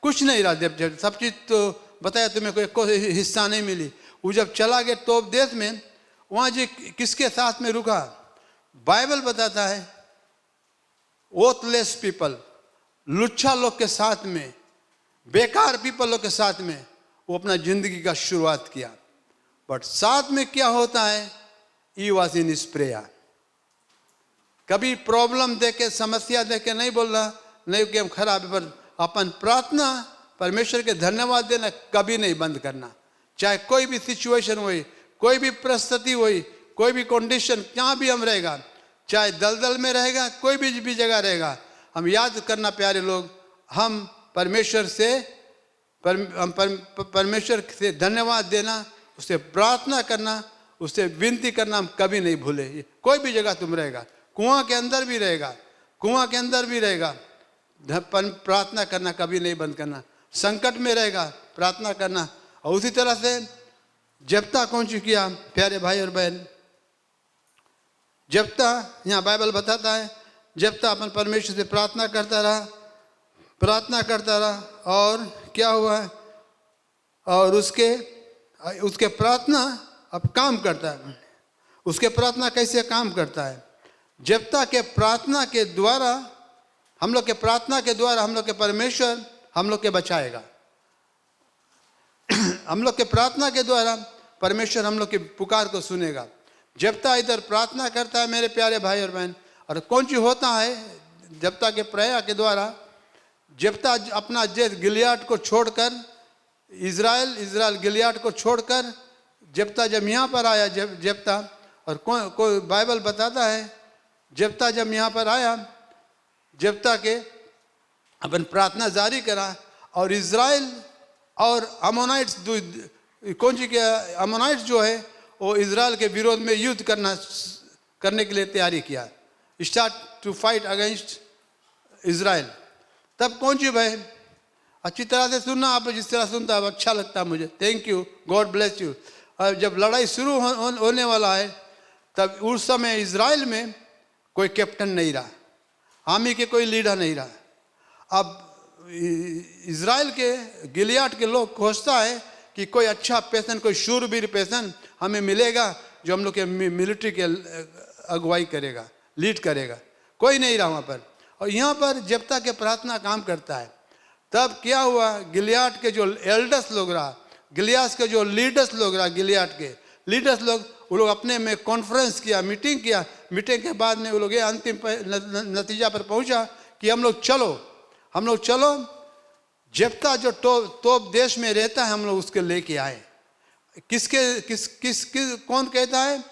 कुछ नहीं रहा, जब सब चीज़ तो बताया, तुम्हें कोई हिस्सा नहीं मिली। वो जब चला गया तोब देश में, वहाँ जी किसके साथ में रुका, बाइबल बताता है ओथलेस पीपल, लुच्छा लोग के साथ में, बेकार पीपल लोग के साथ में वो अपना जिंदगी का शुरुआत किया। बट साथ में क्या होता है, ई वॉज इन प्रेयर। कभी प्रॉब्लम देके, समस्या देके नहीं बोल रहा, नहीं कि हम खराब है, पर अपन प्रार्थना, परमेश्वर के धन्यवाद देना कभी नहीं बंद करना। चाहे कोई भी सिचुएशन हुई, कोई भी परिस्थिति हुई, कोई भी कंडीशन, जहाँ भी हम रहेगा, चाहे दलदल में रहेगा, कोई भी जगह रहेगा, हम याद करना प्यारे लोग, हम परमेश्वर से परमेश्वर से धन्यवाद देना, उससे प्रार्थना करना, उससे विनती करना हम कभी नहीं भूले। कोई भी जगह तुम रहेगा, कुआं के अंदर भी रहेगा, कुआं के अंदर भी रहेगा, प्रार्थना करना कभी नहीं बंद करना। संकट में रहेगा, प्रार्थना करना। और उसी तरह से जब्ता कौन सी किया प्यारे भाई और बहन, जब्ता यहाँ बाइबल बताता है, जब्ता अपन परमेश्वर से प्रार्थना करता रहा और क्या हुआ, और उसके प्रार्थना अब काम करता है। उसके प्रार्थना कैसे काम करता है? जब्ता के प्रार्थना के द्वारा, हम लोग के प्रार्थना के द्वारा हम लोग के परमेश्वर हम लोग के बचाएगा। हम लोग के प्रार्थना के द्वारा परमेश्वर हम लोग की पुकार को सुनेगा। जब्ता इधर प्रार्थना करता है मेरे प्यारे भाई और बहन, और कौन सी होता है जब्ता के प्रया के द्वारा? जब्ता अपना देश गिलियाद को छोड़कर, इज़राइल गिलियाद को छोड़कर जब्ता जब यहाँ पर आया, जब्ता, और कोई बाइबल बताता है जब्ता जब यहाँ पर आया, जब्ता के अपन प्रार्थना जारी करा, और इज़राइल और अमोनाइट्स, कौन सी क्या अमोनाइट्स जो है वो इज़राइल के विरोध में युद्ध करने के लिए तैयारी किया, start to fight against Israel. तब कौन सी भाई अच्छी तरह से सुनना, आप जिस तरह सुनता है अच्छा लगता है मुझे, thank you, God bless you. और जब लड़ाई शुरू होने वाला है, तब उस समय इज़राइल में कोई कैप्टन नहीं रहा, आर्मी के कोई लीडर नहीं रहा। अब इज़राइल के गिलियाद के लोग खोजता है कि कोई अच्छा पर्सन, कोई शूरवीर पर्सन हमें मिलेगा जो हम लोग के मिलिट्री के अगुवाई करेगा, लीड करेगा। कोई नहीं रहा वहाँ पर। और यहाँ पर जब्ता के प्रार्थना काम करता है। तब क्या हुआ, गिलियाद के जो एल्डर्स लोग रहा, गिलियाद के जो लीडर्स लोग रहा, गिलियाद के लीडर्स लोग, वो लोग अपने में कॉन्फ्रेंस किया, मीटिंग किया। मीटिंग के बाद में वो लोग ये अंतिम नतीजा पर पहुंचा कि हम लोग चलो जब्ता जो तोप देश में रहता है हम लोग उसके लेके आए। कौन कहता है?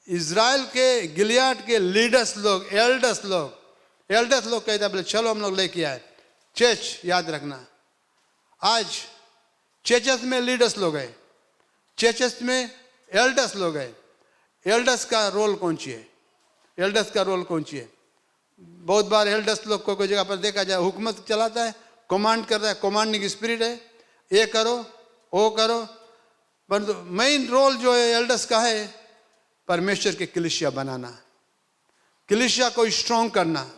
इज़राइल के गिलियाद के लीडर्स लोग, एल्डर्स लोग कहता है, बोले चलो हम लोग लेके आए। चर्च याद रखना, आज चर्चेस में लीडर्स लोग हैं, चर्चेस में एल्डर्स लोग हैं। एल्डर्स का रोल कौन सी है? बहुत बार एल्डर्स लोग को कोई जगह पर देखा जाए हुकूमत चलाता है, कमांड कर रहा है, कमांडिंग स्पिरिट है, ये करो वो करो। परंतु मेन रोल जो है एल्डर्स का है परमेश्वर के कलीसिया बनाना, कलीसिया को स्ट्रॉन्ग करना।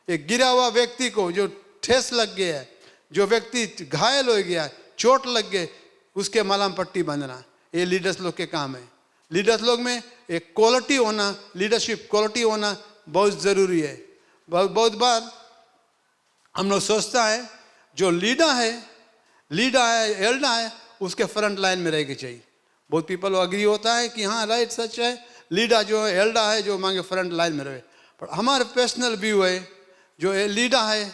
एक गिरा हुआ व्यक्ति को जो ठेस लग गया है, जो व्यक्ति घायल हो गया, चोट लग गए, उसके मलहम पट्टी बांधना, ये लीडर्स लोग के काम है। लीडर्स लोग में एक क्वालिटी होना, लीडरशिप क्वालिटी होना बहुत ज़रूरी है। बहुत बार हम लोग सोचता है जो लीडर है, एल्डर है, उसके फ्रंट लाइन में रह के चाहिए। बहुत पीपल अग्री होता है कि हाँ राइट सच है, लीडर जो है, एल्डर है, जो मांगे फ्रंट लाइन में रहे। पर हमारा पर्सनल व्यू है जो लीडर है,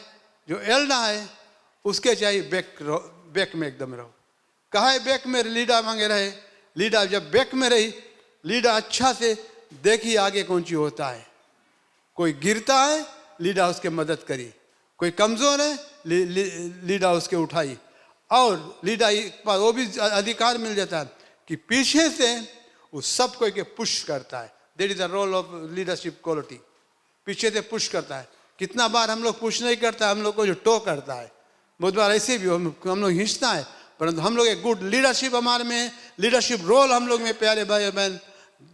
जो एल्डर है, उसके चाहिए बैक में एकदम रहो। कहा है बैक में लीडर मांगे रहे। लीडर जब बैक में रही, लीडर अच्छा से देखिए आगे कौन सी होता है। कोई गिरता है, लीडर उसके मदद करी। कोई कमज़ोर है, लीडर उसके उठाई। और लीडर पर वो भी अधिकार मिल जाता है कि पीछे से वो सब कोई के पुश करता है। That is the role of leadership quality. पीछे से पुश करता है। कितना बार हम लोग पुश नहीं करता, हम लोग को जो टो करता है। बहुत बार ऐसे भी हम लोग हिंसता है, परंतु हम लोग एक गुड लीडरशिप हमारे में, लीडरशिप रोल हम लोग में प्यारे भाई बहन,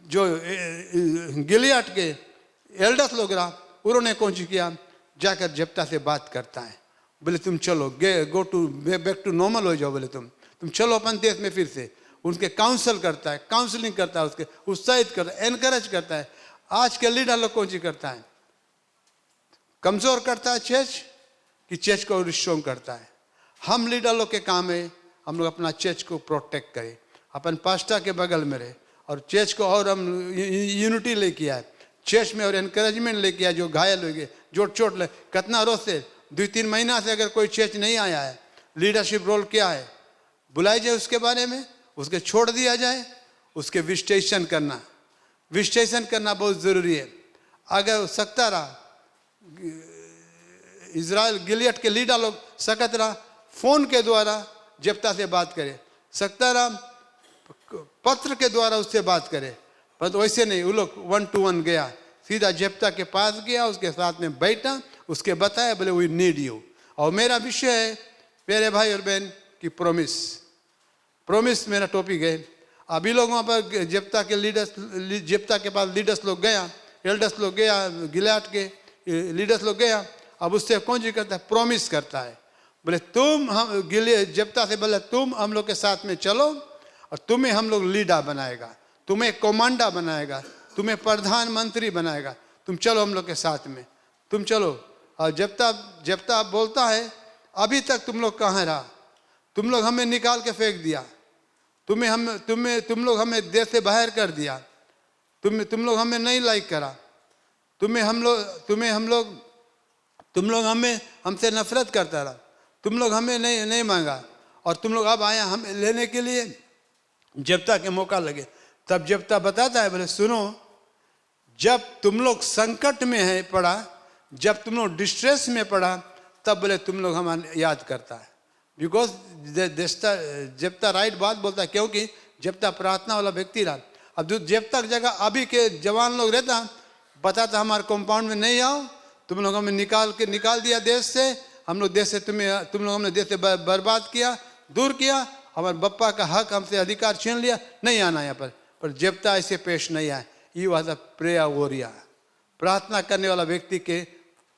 जो गिलियाद के एल्डर्स लोग रहा, उन्होंने कौन सी किया, जाकर जब्ता से बात करता है। बोले तुम चलो, go to back to normal हो जाओ, बोले तुम चलो अपन देश में फिर से। उनके काउंसिल करता है, काउंसलिंग करता है, उसके उत्साहित करता है, एनकरेज करता है। आज के लीडर लोग कौन सी करता है? कमजोर करता है चर्च कि चर्च को स्ट्रॉन्ग करता है। हम लीडर लोग के काम है हम लोग अपना चर्च को प्रोटेक्ट करें, अपन पास्टर के बगल में रहे, और चर्च को और हम यूनिटी लेके आए, चर्च में और एनकरेजमेंट लेके आए। जो घायल हो गए, जो चोट लगे, कितना रोज से 2-3 महीना से अगर कोई चर्च नहीं आया है, लीडरशिप रोल क्या है? बुलाई जाए उसके बारे में, उसके छोड़ दिया जाए, उसके विजिटेशन करना बहुत ज़रूरी है। अगर सकता रहा, इज़राइल गिलियड के लीडर लोग सकत रहा, फ़ोन के द्वारा जेप्ता से बात करे, सकता रहा पत्र के द्वारा उससे बात करे, पर तो वैसे नहीं। वो लोग 1 to 1 गया, सीधा जेप्ता के पास गया, उसके साथ में बैठा, उसके बताया, बोले वी नीड यू। और मेरा विषय है प्यारे भाई और बहन की प्रोमिस मेरा टॉपिक है। अभी लोग वहाँ पर जेप्ता के पास लीडर्स लोग गया, एल्डर्स लोग गया, गिलाद के लीडर्स लोग गया। अब उससे कौन जी करता है? प्रॉमिस करता है। बोले तुम हम जेप्ता से बोले तुम हम लोग के साथ में चलो और तुम्हें हम लोग लीडर बनाएगा, तुम्हें कमांडर बनाएगा, तुम्हें प्रधानमंत्री बनाएगा, तुम चलो हम लोग के साथ में, तुम चलो। और जेप्ता बोलता है अभी तक तुम लोग कहाँ रहा, तुम लोग हमें निकाल के फेंक दिया, तुम लोग हमें देश से बाहर कर दिया, तुम लोग हमें नहीं लाइक करा, तुम लोग हमसे नफरत करता रहा, तुम लोग हमें नहीं मांगा, और तुम लोग अब आया हम लेने के लिए। जेप्ता के मौका लगे, तब जेप्ता बताता है, बोले सुनो, जब तुम लोग संकट में है पड़ा, जब तुम लोग डिस्ट्रेस में पड़ा, तब बोले तुम लोग हमें याद करता है। बिकॉज जेप्ता राइट बात बोलता है, क्योंकि जेप्ता प्रार्थना वाला व्यक्ति रहा। अब जो जेप्ता की जगह अभी के जवान लोग रहता, बताता हमारे कंपाउंड में नहीं आओ, तुम लोग हमें निकाल दिया देश से, हम लोग देश से तुम लोग हमने देश से बर्बाद किया, दूर किया, हमारे बप्पा का हक हमसे अधिकार छीन लिया, नहीं आना यहाँ पर जेप्ता ऐसे पेश नहीं आए। ये वाला प्रेयर वॉरियर, प्रार्थना करने वाला व्यक्ति के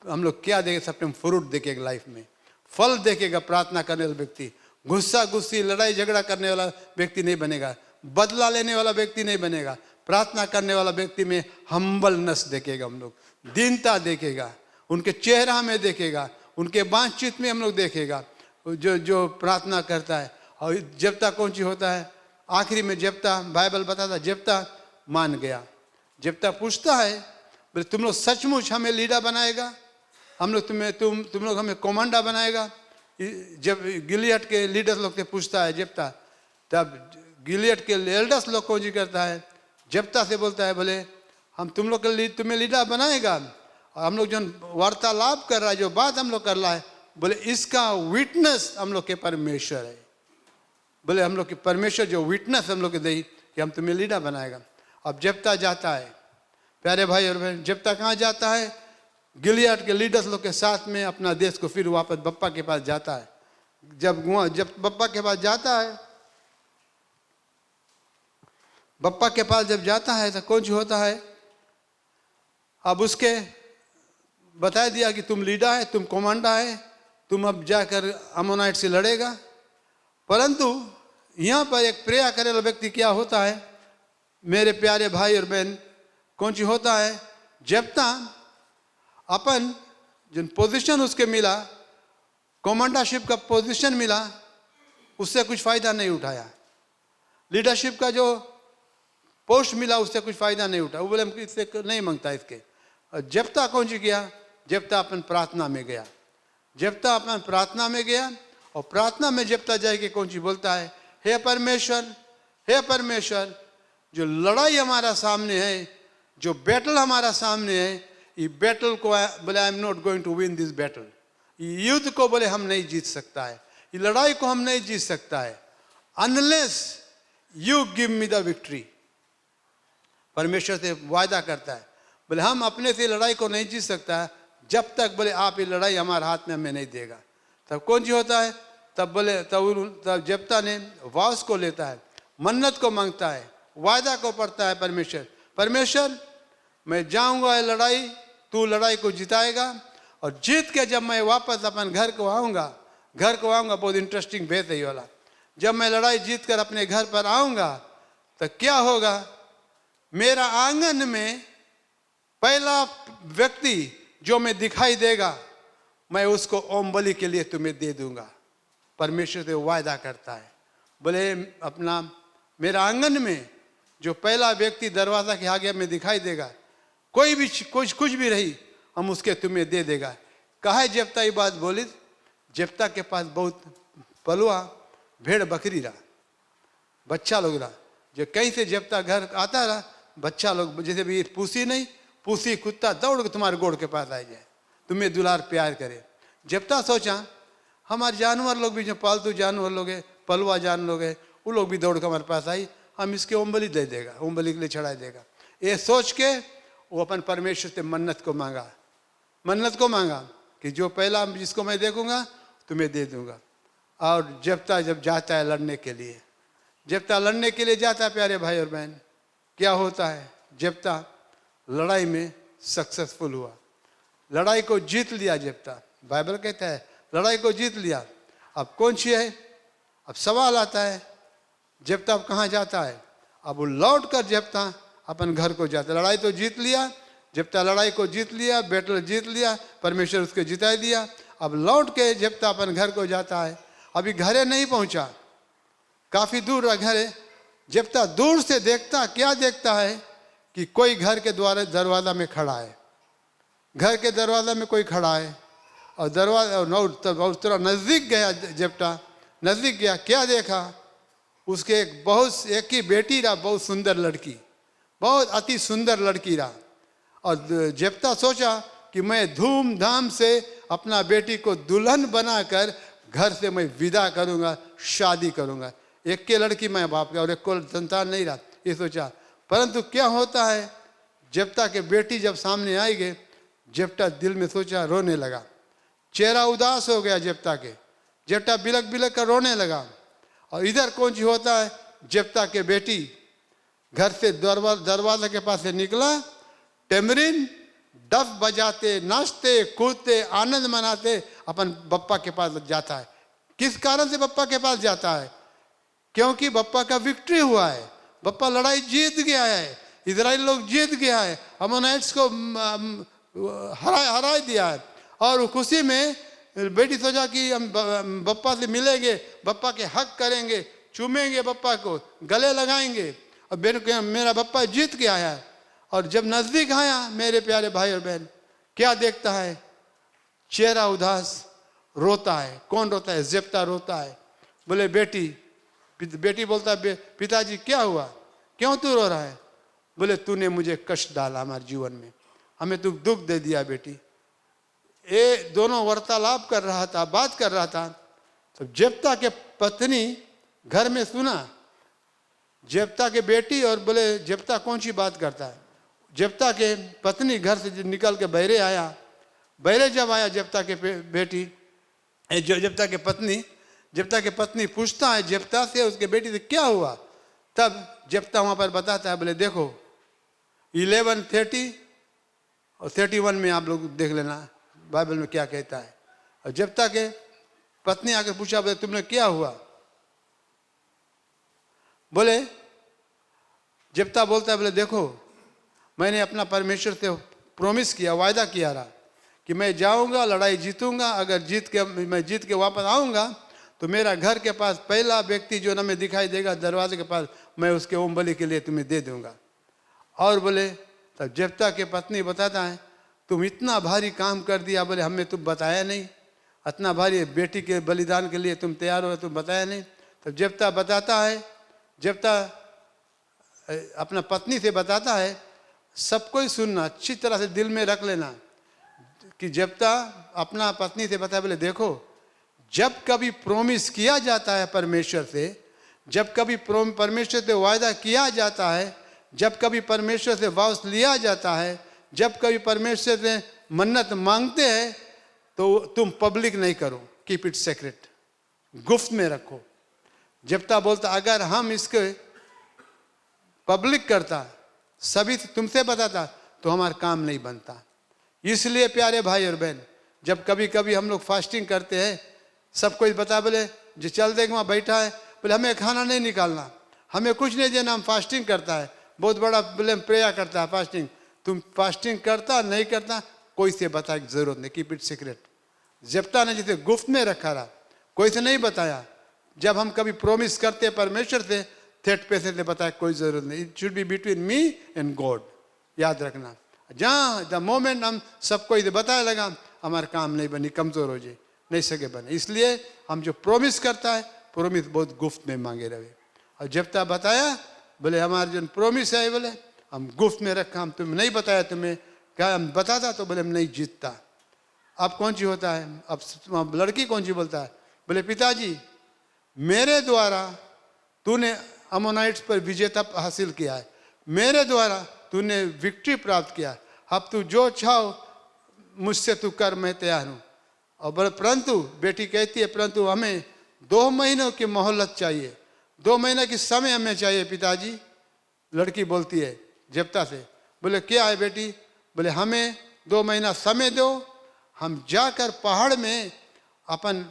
हम लोग क्या देखें? सबसे फ्रूट देखेगा लाइफ में, फल देखेगा। प्रार्थना करने वाला व्यक्ति गुस्सी लड़ाई झगड़ा करने वाला व्यक्ति नहीं बनेगा, बदला लेने वाला व्यक्ति नहीं बनेगा। प्रार्थना करने वाला व्यक्ति में हम्बलनेस देखेगा, हम लोग दीनता देखेगा, उनके चेहरा में देखेगा, उनके बातचीत में हम लोग देखेगा जो प्रार्थना करता है। और जेप्ता कौन सी होता है? आखिरी में जेप्ता, बाइबल बताता है जेप्ता मान गया। जेप्ता पूछता है, बोले तुम लोग सचमुच हमें लीडर बनाएगा, हम लोग तुम लोग हमें कमांडर बनाएगा? जब गिलियड के लीडर्स लोग से पूछता है जेप्ता, तब गिलियड के एल्डर्स लोग कौन जी करता है? जेप्ता से बोलता है, बोले हम तुम लोग तुम्हें लीडर बनाएगा। हम लोग जो वार्तालाप कर रहा है, जो बात हम लोग कर रहा है, बोले इसका विटनेस हम लोग के परमेश्वर है। बोले हम लोग के परमेश्वर जो विटनेस हम लोग के दे कि हम तुम्हें लीडर बनाएगा। अब जेप्ता जाता है, प्यारे भाई और बहन, जेप्ता कहाँ जाता है? गिलियड के लीडर्स लोग के साथ में अपना देश को फिर वापस बप्पा के पास जाता है। जब बप्पा के पास जाता है, बप्पा के पास जब जाता है तो कौन सी होता है? अब उसके बता दिया कि तुम लीडर है, तुम कमांडर है, तुम अब जाकर अमोनाइट से लड़ेगा। परंतु यहाँ पर एक प्रेयर करे वाला व्यक्ति क्या होता है मेरे प्यारे भाई और बहन? कौन सी होता है? जेप्ता अपन जिन पोजीशन उसके मिला, कमांडरशिप का पोजीशन मिला, उससे कुछ फायदा नहीं उठाया। लीडरशिप का जो पोस्ट मिला उससे कुछ फायदा नहीं उठा। वो बोले हम इससे नहीं मांगता इसके। और जेप्ता कौन सी किया? जेप्ता अपन प्रार्थना में गया। जेप्ता अपन प्रार्थना में गया और प्रार्थना में जेप्ता जाके कौन सी बोलता है, हे परमेश्वर, जो लड़ाई हमारा सामने है, जो बैटल हमारा सामने है, ये बैटल को बोले I am not going to win this battle. युद्ध को बोले हम नहीं जीत सकता है, ये लड़ाई को हम नहीं जीत सकता है unless you give me the victory. परमेश्वर से वायदा करता है, बोले हम अपने से लड़ाई को नहीं जीत सकता है जब तक बोले आप ये लड़ाई हमारे हाथ में हमें नहीं देगा। तब कौन सी होता है? तब बोले तब जेप्ता ने वास को लेता है, मन्नत को मांगता है, वायदा को पढ़ता है। परमेश्वर मैं जाऊंगा ये लड़ाई, तू लड़ाई को जिताएगा, और जीत के जब मैं वापस अपन घर को आऊंगा, बहुत इंटरेस्टिंग बात है ये वाला। जब मैं लड़ाई जीत कर अपने घर पर आऊंगा तो क्या होगा? मेरा आंगन में पहला व्यक्ति जो मैं दिखाई देगा, मैं उसको ओम बलि के लिए तुम्हें दे दूंगा। परमेश्वर से वायदा करता है, बोले अपना मेरा आंगन में जो पहला व्यक्ति दरवाजा के आगे में दिखाई देगा, कोई भी कुछ भी रही, हम उसके तुम्हें दे देगा। कहा जेप्ता ये बात बोली? जेप्ता के पास बहुत पलुआ भेड़ बकरी रहा, बच्चा लोग रहा, जो कहीं से जेप्ता घर आता रहा, बच्चा लोग जैसे भी पूसी कुत्ता दौड़ के तुम्हारे गोड़ के पास आ जाए, तुम्हें दुलार प्यार करे। जेप्ता सोचा हमारे जानवर लोग भी, जो पालतू जानवर लोग हैं, पलवा जानवर लोग हैं, वो लोग भी दौड़ कर हमारे पास आई, हम इसके उंगली दे देगा, उंगली के लिए चढ़ा देगा। ये सोच के वो अपन परमेश्वर से मन्नत को मांगा कि जो पहला जिसको मैं देखूंगा तुम्हें दे दूंगा। और जेफ्ता जब जाता है लड़ने के लिए, जेफ्ता लड़ने के लिए जाता है प्यारे भाई और बहन, क्या होता है? जेफ्ता लड़ाई में सक्सेसफुल हुआ, लड़ाई को जीत लिया जेफ्ता। बाइबल कहता है लड़ाई को जीत लिया। अब कौन सी है? अब सवाल आता है जेफ्ता अब कहाँ जाता है? अब वो लौट कर जेफ्ता अपन घर को जाता। लड़ाई तो जीत लिया, जेफ्ता लड़ाई को जीत लिया, बैटल जीत लिया, परमेश्वर उसको जिता दिया। अब लौट के जेफ्ता अपन घर को जाता है। अभी घरे नहीं पहुंचा, काफी दूर रहा घरे। जेफ्ता दूर से देखता, क्या देखता है कि कोई घर के दरवाजा में खड़ा है, घर के दरवाजा में कोई खड़ा है। और दरवाजा थोड़ा नजदीक गया, जेफ्ता नजदीक गया, क्या देखा? उसके एक ही बेटी रहा, बहुत सुंदर लड़की, बहुत अति सुंदर लड़की रहा। और जेफ्ता सोचा कि मैं धूमधाम से अपना बेटी को दुल्हन बनाकर घर से मैं विदा करूंगा, शादी करूंगा। एक के लड़की मैं बाप का और एक को संतान नहीं रहा, ये सोचा। परंतु क्या होता है, जेफ्ता के बेटी जब सामने आई गए, जेफ्ता दिल में सोचा, रोने लगा, चेहरा उदास हो गया जेफ्ता के। जेफ्ता बिलक बिलक कर रोने लगा। और इधर कौन सी होता है, जेफ्ता के बेटी घर से दरवाजे के पास से निकला, टेमरिन डफ बजाते, नाचते, कूदते, आनंद मनाते अपन बप्पा के पास जाता है। किस कारण से बप्पा के पास जाता है? क्योंकि बप्पा का विक्ट्री हुआ है, बप्पा लड़ाई जीत गया है, इजराइल लोग जीत गया है, अमोनाइट्स को हरा दिया है। और खुशी में बेटी सोचा कि हम बप्पा से मिलेंगे, बप्पा के हक करेंगे, चूमेंगे बप्पा को, गले लगाएंगे। और मेरा बप्पा जीत के आया है। और जब नजदीक आया मेरे प्यारे भाई और बहन, क्या देखता है? चेहरा उदास, रोता है। कौन रोता है? जेफ्ता रोता है। बोले बेटी बोलता है, पिताजी क्या हुआ, क्यों तू रो रहा है? बोले तूने मुझे कष्ट डाला हमारे जीवन में, हमें तू दुख दे दिया बेटी। ये दोनों वार्तालाप कर रहा था, बात कर रहा था। तो जेफ्ता के पत्नी घर में सुना, जेफ्ता के बेटी, और बोले जेफ्ता कौन सी बात करता है? जेफ्ता के पत्नी घर से निकल के बहरे आया। बहरे जब आया जेफ्ता के बेटी, जेफ्ता के पत्नी पूछता है जेफ्ता से, उसके बेटी से क्या हुआ? तब जेफ्ता वहां पर बताता है, बोले देखो 11:30 और 31 में आप लोग देख लेना बाइबल में क्या कहता है। और जेफ्ता के पत्नी आकर पूछा, बोले तुमने क्या हुआ? बोले जेफ्ता बोलता है, बोले देखो मैंने अपना परमेश्वर से प्रॉमिस किया, वायदा किया रहा कि मैं जाऊंगा, लड़ाई जीतूंगा, अगर मैं जीत के वापस आऊंगा तो मेरा घर के पास पहला व्यक्ति जो ना मैं दिखाई देगा दरवाजे के पास, मैं उसके ओम बलि के लिए तुम्हें दे दूंगा। और बोले तब जेफ्ता के पत्नी बताता है, तुम इतना भारी काम कर दिया, बोले हमें तुम बताया नहीं, इतना भारी बेटी के बलिदान के लिए तुम तैयार हो, तुम बताया नहीं। तब जेफ्ता बताता है, जेफ्ता अपना पत्नी से बताता है, सबको ही सुनना, अच्छी तरह से दिल में रख लेना कि जेफ्ता अपना पत्नी से बताया, बोले देखो जब कभी प्रॉमिस किया जाता है परमेश्वर से, जब कभी परमेश्वर से वायदा किया जाता है, जब कभी परमेश्वर से वास लिया जाता है, जब कभी परमेश्वर से मन्नत मांगते हैं, तो तुम पब्लिक नहीं करो, कीप इट सीक्रेट, गुफ्त में रखो। जेफ्ता बोलता अगर हम इसके पब्लिक करता, सभी तुमसे बताता, तो हमारा काम नहीं बनता। इसलिए प्यारे भाई और बहन, जब कभी कभी हम लोग फास्टिंग करते हैं, सब कोई बता, बोले जो चल देगा वहाँ बैठा है, बोले हमें खाना नहीं निकालना, हमें कुछ नहीं देना, हम फास्टिंग करता है, बहुत बड़ा बोले प्रेयर करता है फास्टिंग। तुम फास्टिंग करता नहीं करता कोई से बताने की जरूरत नहीं, कीप इट सीक्रेट। जेफ्ता ने जिसे गुफ्त में रखा रहा, कोई से नहीं बताया। जब हम कभी प्रॉमिस करते परमेश्वर से, थेट पैसे से बताया कोई जरूरत नहीं, it should be between me and God, याद रखना। जहाँ द मोमेंट हम सबको इधर बताया लगा, हमारा काम नहीं बनी, कमजोर हो जाए, नहीं सके बने। इसलिए हम जो प्रॉमिस करता है, प्रॉमिस बहुत गुफ्त में मांगे रहे। और जेफ्ता बताया, बोले हमारा जो प्रॉमिस है, बोले हम गुफ्त में रखा, हम तुम्हें नहीं बताया, तुम्हें क्या हम बताता तो बोले हम नहीं जीतता। अब कौन सी होता है, अब लड़की कौन सी बोलता है, बोले पिताजी मेरे द्वारा तूने अमोनाइट्स पर विजेता हासिल किया है, मेरे द्वारा तूने विक्ट्री प्राप्त किया, अब तू जो चाहो मुझसे तू कर, मैं तैयार हूँ। और परंतु बेटी कहती है परंतु हमें 2 महीनों की मोहलत चाहिए, 2 महीने की समय हमें चाहिए पिताजी। लड़की बोलती है जेप्ता से, बोले क्या है बेटी, बोले हमें 2 महीना समय दो, हम जाकर पहाड़ में अपन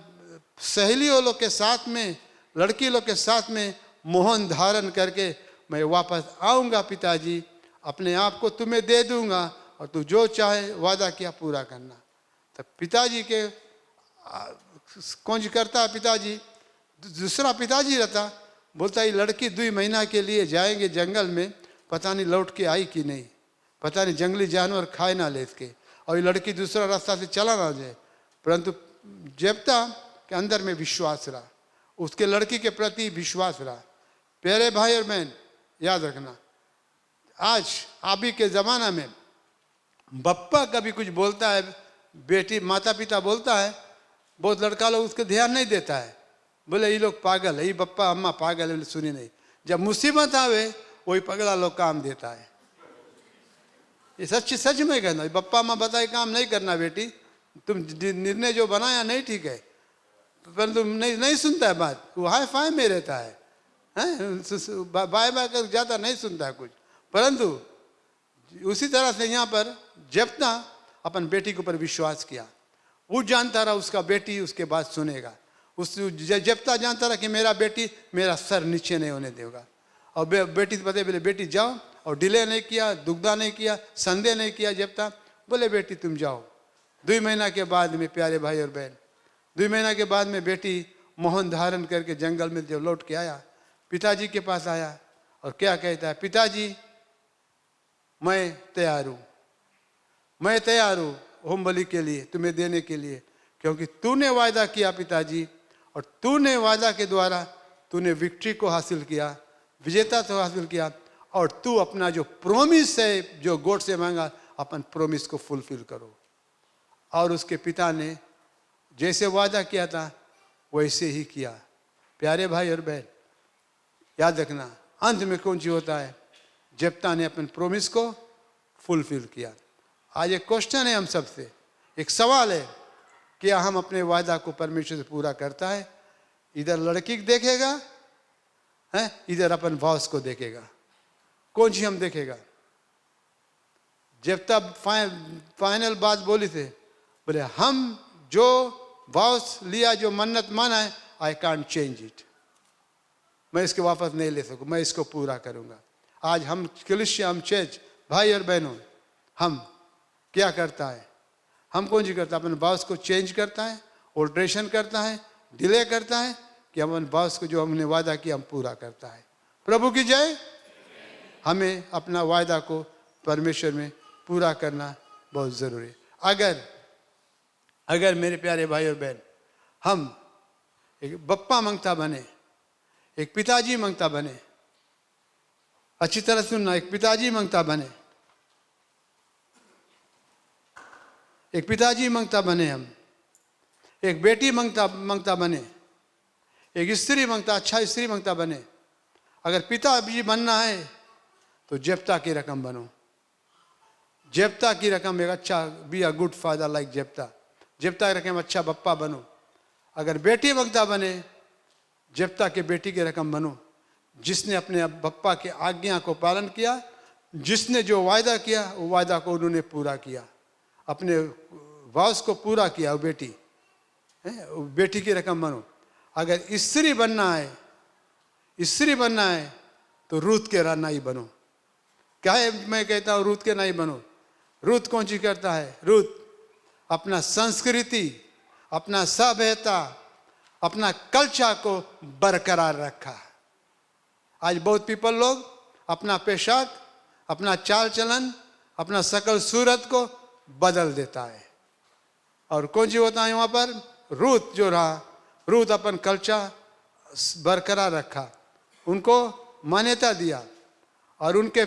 सहेलियों लोग के साथ में, लड़की लोग के साथ में मोहन धारण करके मैं वापस आऊँगा पिताजी, अपने आप को तुम्हें दे दूँगा और तू जो चाहे वादा किया पूरा करना। तो पिताजी के कौन जी करता है, पिताजी दूसरा पिताजी रहता, बोलता है लड़की 2 महीना के लिए जाएंगे जंगल में, पता नहीं लौट के आई कि नहीं, पता नहीं जंगली जानवर खाए ना ले इसके, और ये लड़की दूसरा रास्ता से चला ना जाए। परंतु जेप्ता के अंदर में विश्वास रहा, उसके लड़की के प्रति विश्वास रहा। प्यारे भाई और बहन याद रखना, आज अभी के ज़माना में बप्पा कभी कुछ बोलता है, बेटी माता पिता बोलता है, बहुत लड़का लोग उसके ध्यान नहीं देता है, बोले ये लोग पागल है, ये बप्पा अम्मा पागल है, सुनी नहीं। जब मुसीबत आवे वही पगला लोग काम देता है। ये सच में कहना, बप्पा अम्मा बताए काम नहीं करना बेटी, तुम निर्णय जो बनाया नहीं ठीक है, परंतु नहीं सुनता है बात, वो हाई फाई में रहता है, बाय बाय कर ज़्यादा नहीं सुनता है कुछ। परंतु उसी तरह से यहाँ पर जेप्ता अपन बेटी के ऊपर विश्वास किया, वो जानता रहा उसका बेटी उसके बात सुनेगा। उस जेप्ता जानता रहा कि मेरा बेटी मेरा सर नीचे नहीं होने देगा। और बेटी पता बोले बेटी जाओ, और डिले नहीं किया, दुग्धा नहीं किया, संदेह नहीं किया। जेप्ता बोले बेटी तुम जाओ। 2 महीना के बाद में प्यारे भाई और बहन, 2 महीना के बाद में बेटी मोहन धारण करके जंगल में जब लौट के आया, पिताजी के पास आया और क्या कहता है, पिताजी मैं तैयार हूँ, मैं तैयार हूँ होम बलि के लिए, तुम्हें देने के लिए, क्योंकि तूने वायदा किया पिताजी, और तूने वायदा के द्वारा तूने विक्ट्री को हासिल किया, विजेता तो हासिल किया, और तू अपना जो प्रोमिस है जो गॉड से मांगा, अपन प्रोमिस को फुलफिल करो। और उसके पिता ने जैसे वादा किया था वैसे ही किया। प्यारे भाई और बहन याद रखना, अंत में कौन सी होता है, जेप्ता ने अपन प्रोमिस को फुलफिल किया। आज एक क्वेश्चन है हम सबसे, एक सवाल है, क्या हम अपने वादा को परमेश्वर से पूरा करता है? इधर लड़की देखेगा है, इधर अपन वॉस को देखेगा, कौन सी हम देखेगा? जेप्ता फाइनल बात बोली थे, बोले हम जो वॉस लिया, जो मन्नत माना है, आई कांट चेंज इट, मैं इसको वापस नहीं ले सकूँ, मैं इसको पूरा करूँगा। आज हम क्रिश्चियन, हम चर्च भाई और बहनों, हम क्या करता है, हम कौन सी करता है? अपन वॉस को चेंज करता है, ऑल्ट्रेशन करता है, डिले करता है, कि हम वॉस को जो हमने वादा किया हम पूरा करता है। प्रभु की जय। हमें अपना वायदा को परमेश्वर में पूरा करना बहुत ज़रूरी है। अगर मेरे प्यारे भाई और बहन हम एक बप्पा मंगता बने, एक पिताजी मंगता बने, अच्छी तरह सुनना, एक पिताजी मंगता बने, एक पिताजी मंगता बने, हम एक बेटी मंगता बने, एक स्त्री मंगता, अच्छा स्त्री मंगता बने। अगर पिताजी बनना है तो जेप्ता की रकम बनो, जेप्ता की रकम एक अच्छा, be a good father like Jephthah, Jephthah की रकम अच्छा बप्पा बनो। अगर बेटी मंगता बने, जेप्ता के बेटी की रकम बनो, जिसने अपने बप्पा के आज्ञा को पालन किया, जिसने जो वायदा किया वो वायदा को उन्होंने पूरा किया, अपने वास को पूरा किया। वो बेटी की रकम बनो। अगर स्त्री बनना है तो रूत के नाई बनो। क्या है, मैं कहता हूँ रूत के नाई बनो। रूत कौन सी करता है? रूत अपना संस्कृति, अपना सभ्यता, अपना कल्चर को बरकरार रखा। आज बहुत पीपल लोग अपना पेशाक, अपना चाल चलन, अपना शकल सूरत को बदल देता है। और कौन सी होता है वहाँ पर? रूत जो रहा, रूत अपन कल्चर बरकरार रखा, उनको मान्यता दिया। और उनके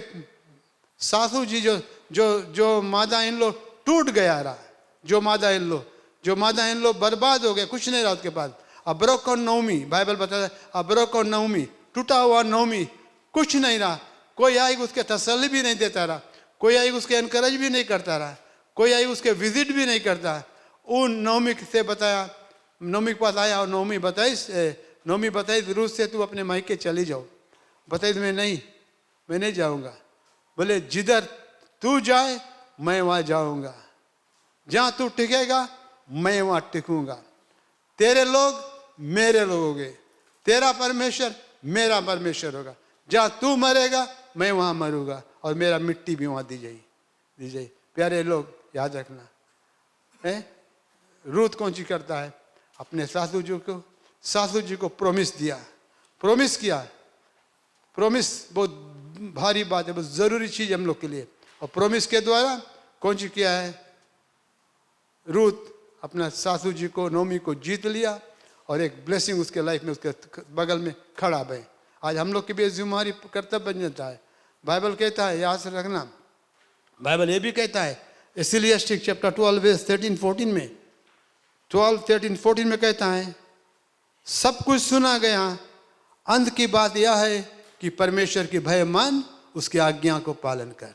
सासू जी जो जो जो मादा इन लोग टूट गया रहा, जो मादा इन लो बर्बाद हो गए, कुछ नहीं रहा उसके पास। अ ब्रोकन नोमी, बाइबल बताता है, अ ब्रोकन नोमी, टूटा हुआ नोमी, कुछ नहीं रहा। कोई आई उसके तसल्ली भी नहीं देता रहा, कोई आई उसके एनकरेज भी नहीं करता रहा, कोई आई उसके विजिट भी नहीं करता। उन नोमी से बताया, नोमी के पास आया और नोमी बताई रूस से तू अपने मायके चली जाओ। बताई मैं नहीं जाऊंगा। बोले जिधर तू जाए मैं वहां जाऊंगा, जहां तू टिकेगा मैं वहां टिकूंगा। तेरे लोग मेरे लोग होंगे, तेरा परमेश्वर मेरा परमेश्वर होगा। जहां तू मरेगा मैं वहां मरूंगा और मेरा मिट्टी भी वहां दी जाए। प्यारे लोग याद रखना है, रूत कौन सी करता है, अपने सासू जी को प्रॉमिस किया। प्रॉमिस बहुत भारी बात है, बहुत जरूरी चीज हम लोग के लिए। और प्रॉमिस के द्वारा कौन सी किया है, रूत अपना सासू जी को, नोमी को जीत लिया और एक ब्लेसिंग उसके लाइफ में उसके बगल में खड़ा भय। आज हम लोग की भी जिम्मेदारी कर्तव्य बन जाता है। बाइबल कहता है, याद से रखना, बाइबल ये भी कहता है इक्लेसियास्टिक चैप्टर 12 वर्स 13-14 में, 12-13-14 में कहता है, सब कुछ सुना गया, अंत की बात यह है कि परमेश्वर की भय मान, उसकी आज्ञा को पालन कर।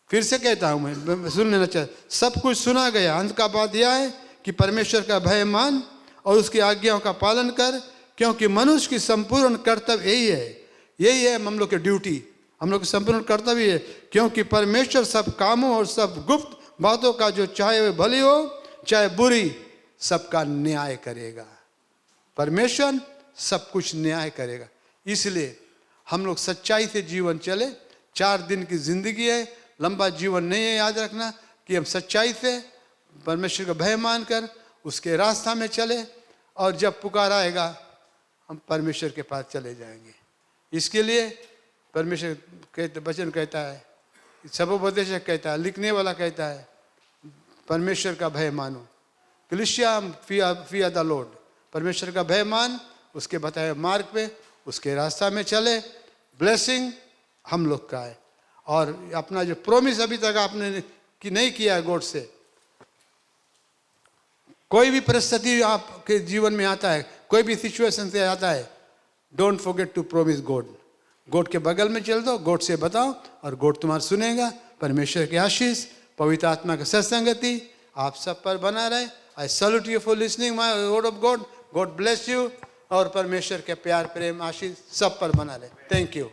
फिर से कहता हूं मैं सुन लेना चाहिए, सब कुछ सुना गया, अंत का बात यह है कि परमेश्वर का भय मान और उसकी आज्ञाओं का पालन कर, क्योंकि मनुष्य की संपूर्ण कर्तव्य यही है हम लोग की ड्यूटी, हम लोग की संपूर्ण कर्तव्य है। क्योंकि परमेश्वर सब कामों और सब गुप्त बातों का, जो चाहे वे भली हो चाहे बुरी, सबका न्याय करेगा। परमेश्वर सब कुछ न्याय करेगा। इसलिए हम लोग सच्चाई से जीवन चले। 4 दिन की जिंदगी है, लंबा जीवन नहीं है। याद रखना कि हम सच्चाई से परमेश्वर का भय मानकर उसके रास्ता में चले, और जब पुकार आएगा हम परमेश्वर के पास चले जाएंगे। इसके लिए परमेश्वर वचन कहता है, सबोपदेशक कहता है, लिखने वाला कहता है, परमेश्वर का भय मानो। कलीसिया फियर द लॉर्ड, परमेश्वर का भय मान, उसके बताए मार्ग पे, उसके रास्ता में चले। ब्लेसिंग हम लोग का है। और अपना जो प्रॉमिस अभी तक आपने नहीं किया है गॉड से, कोई भी परिस्थिति आपके जीवन में आता है, कोई भी सिचुएशन से आता है, don't forget to promise God के बगल में चल दो, गॉड से बताओ और गॉड तुम्हारा सुनेगा। परमेश्वर की आशीष, पवित्र आत्मा की सत्संगति आप सब पर बना रहे। आई salute you for listening my word of God. God bless you, और परमेश्वर के प्यार, प्रेम, आशीष सब पर बना रहे। Thank you.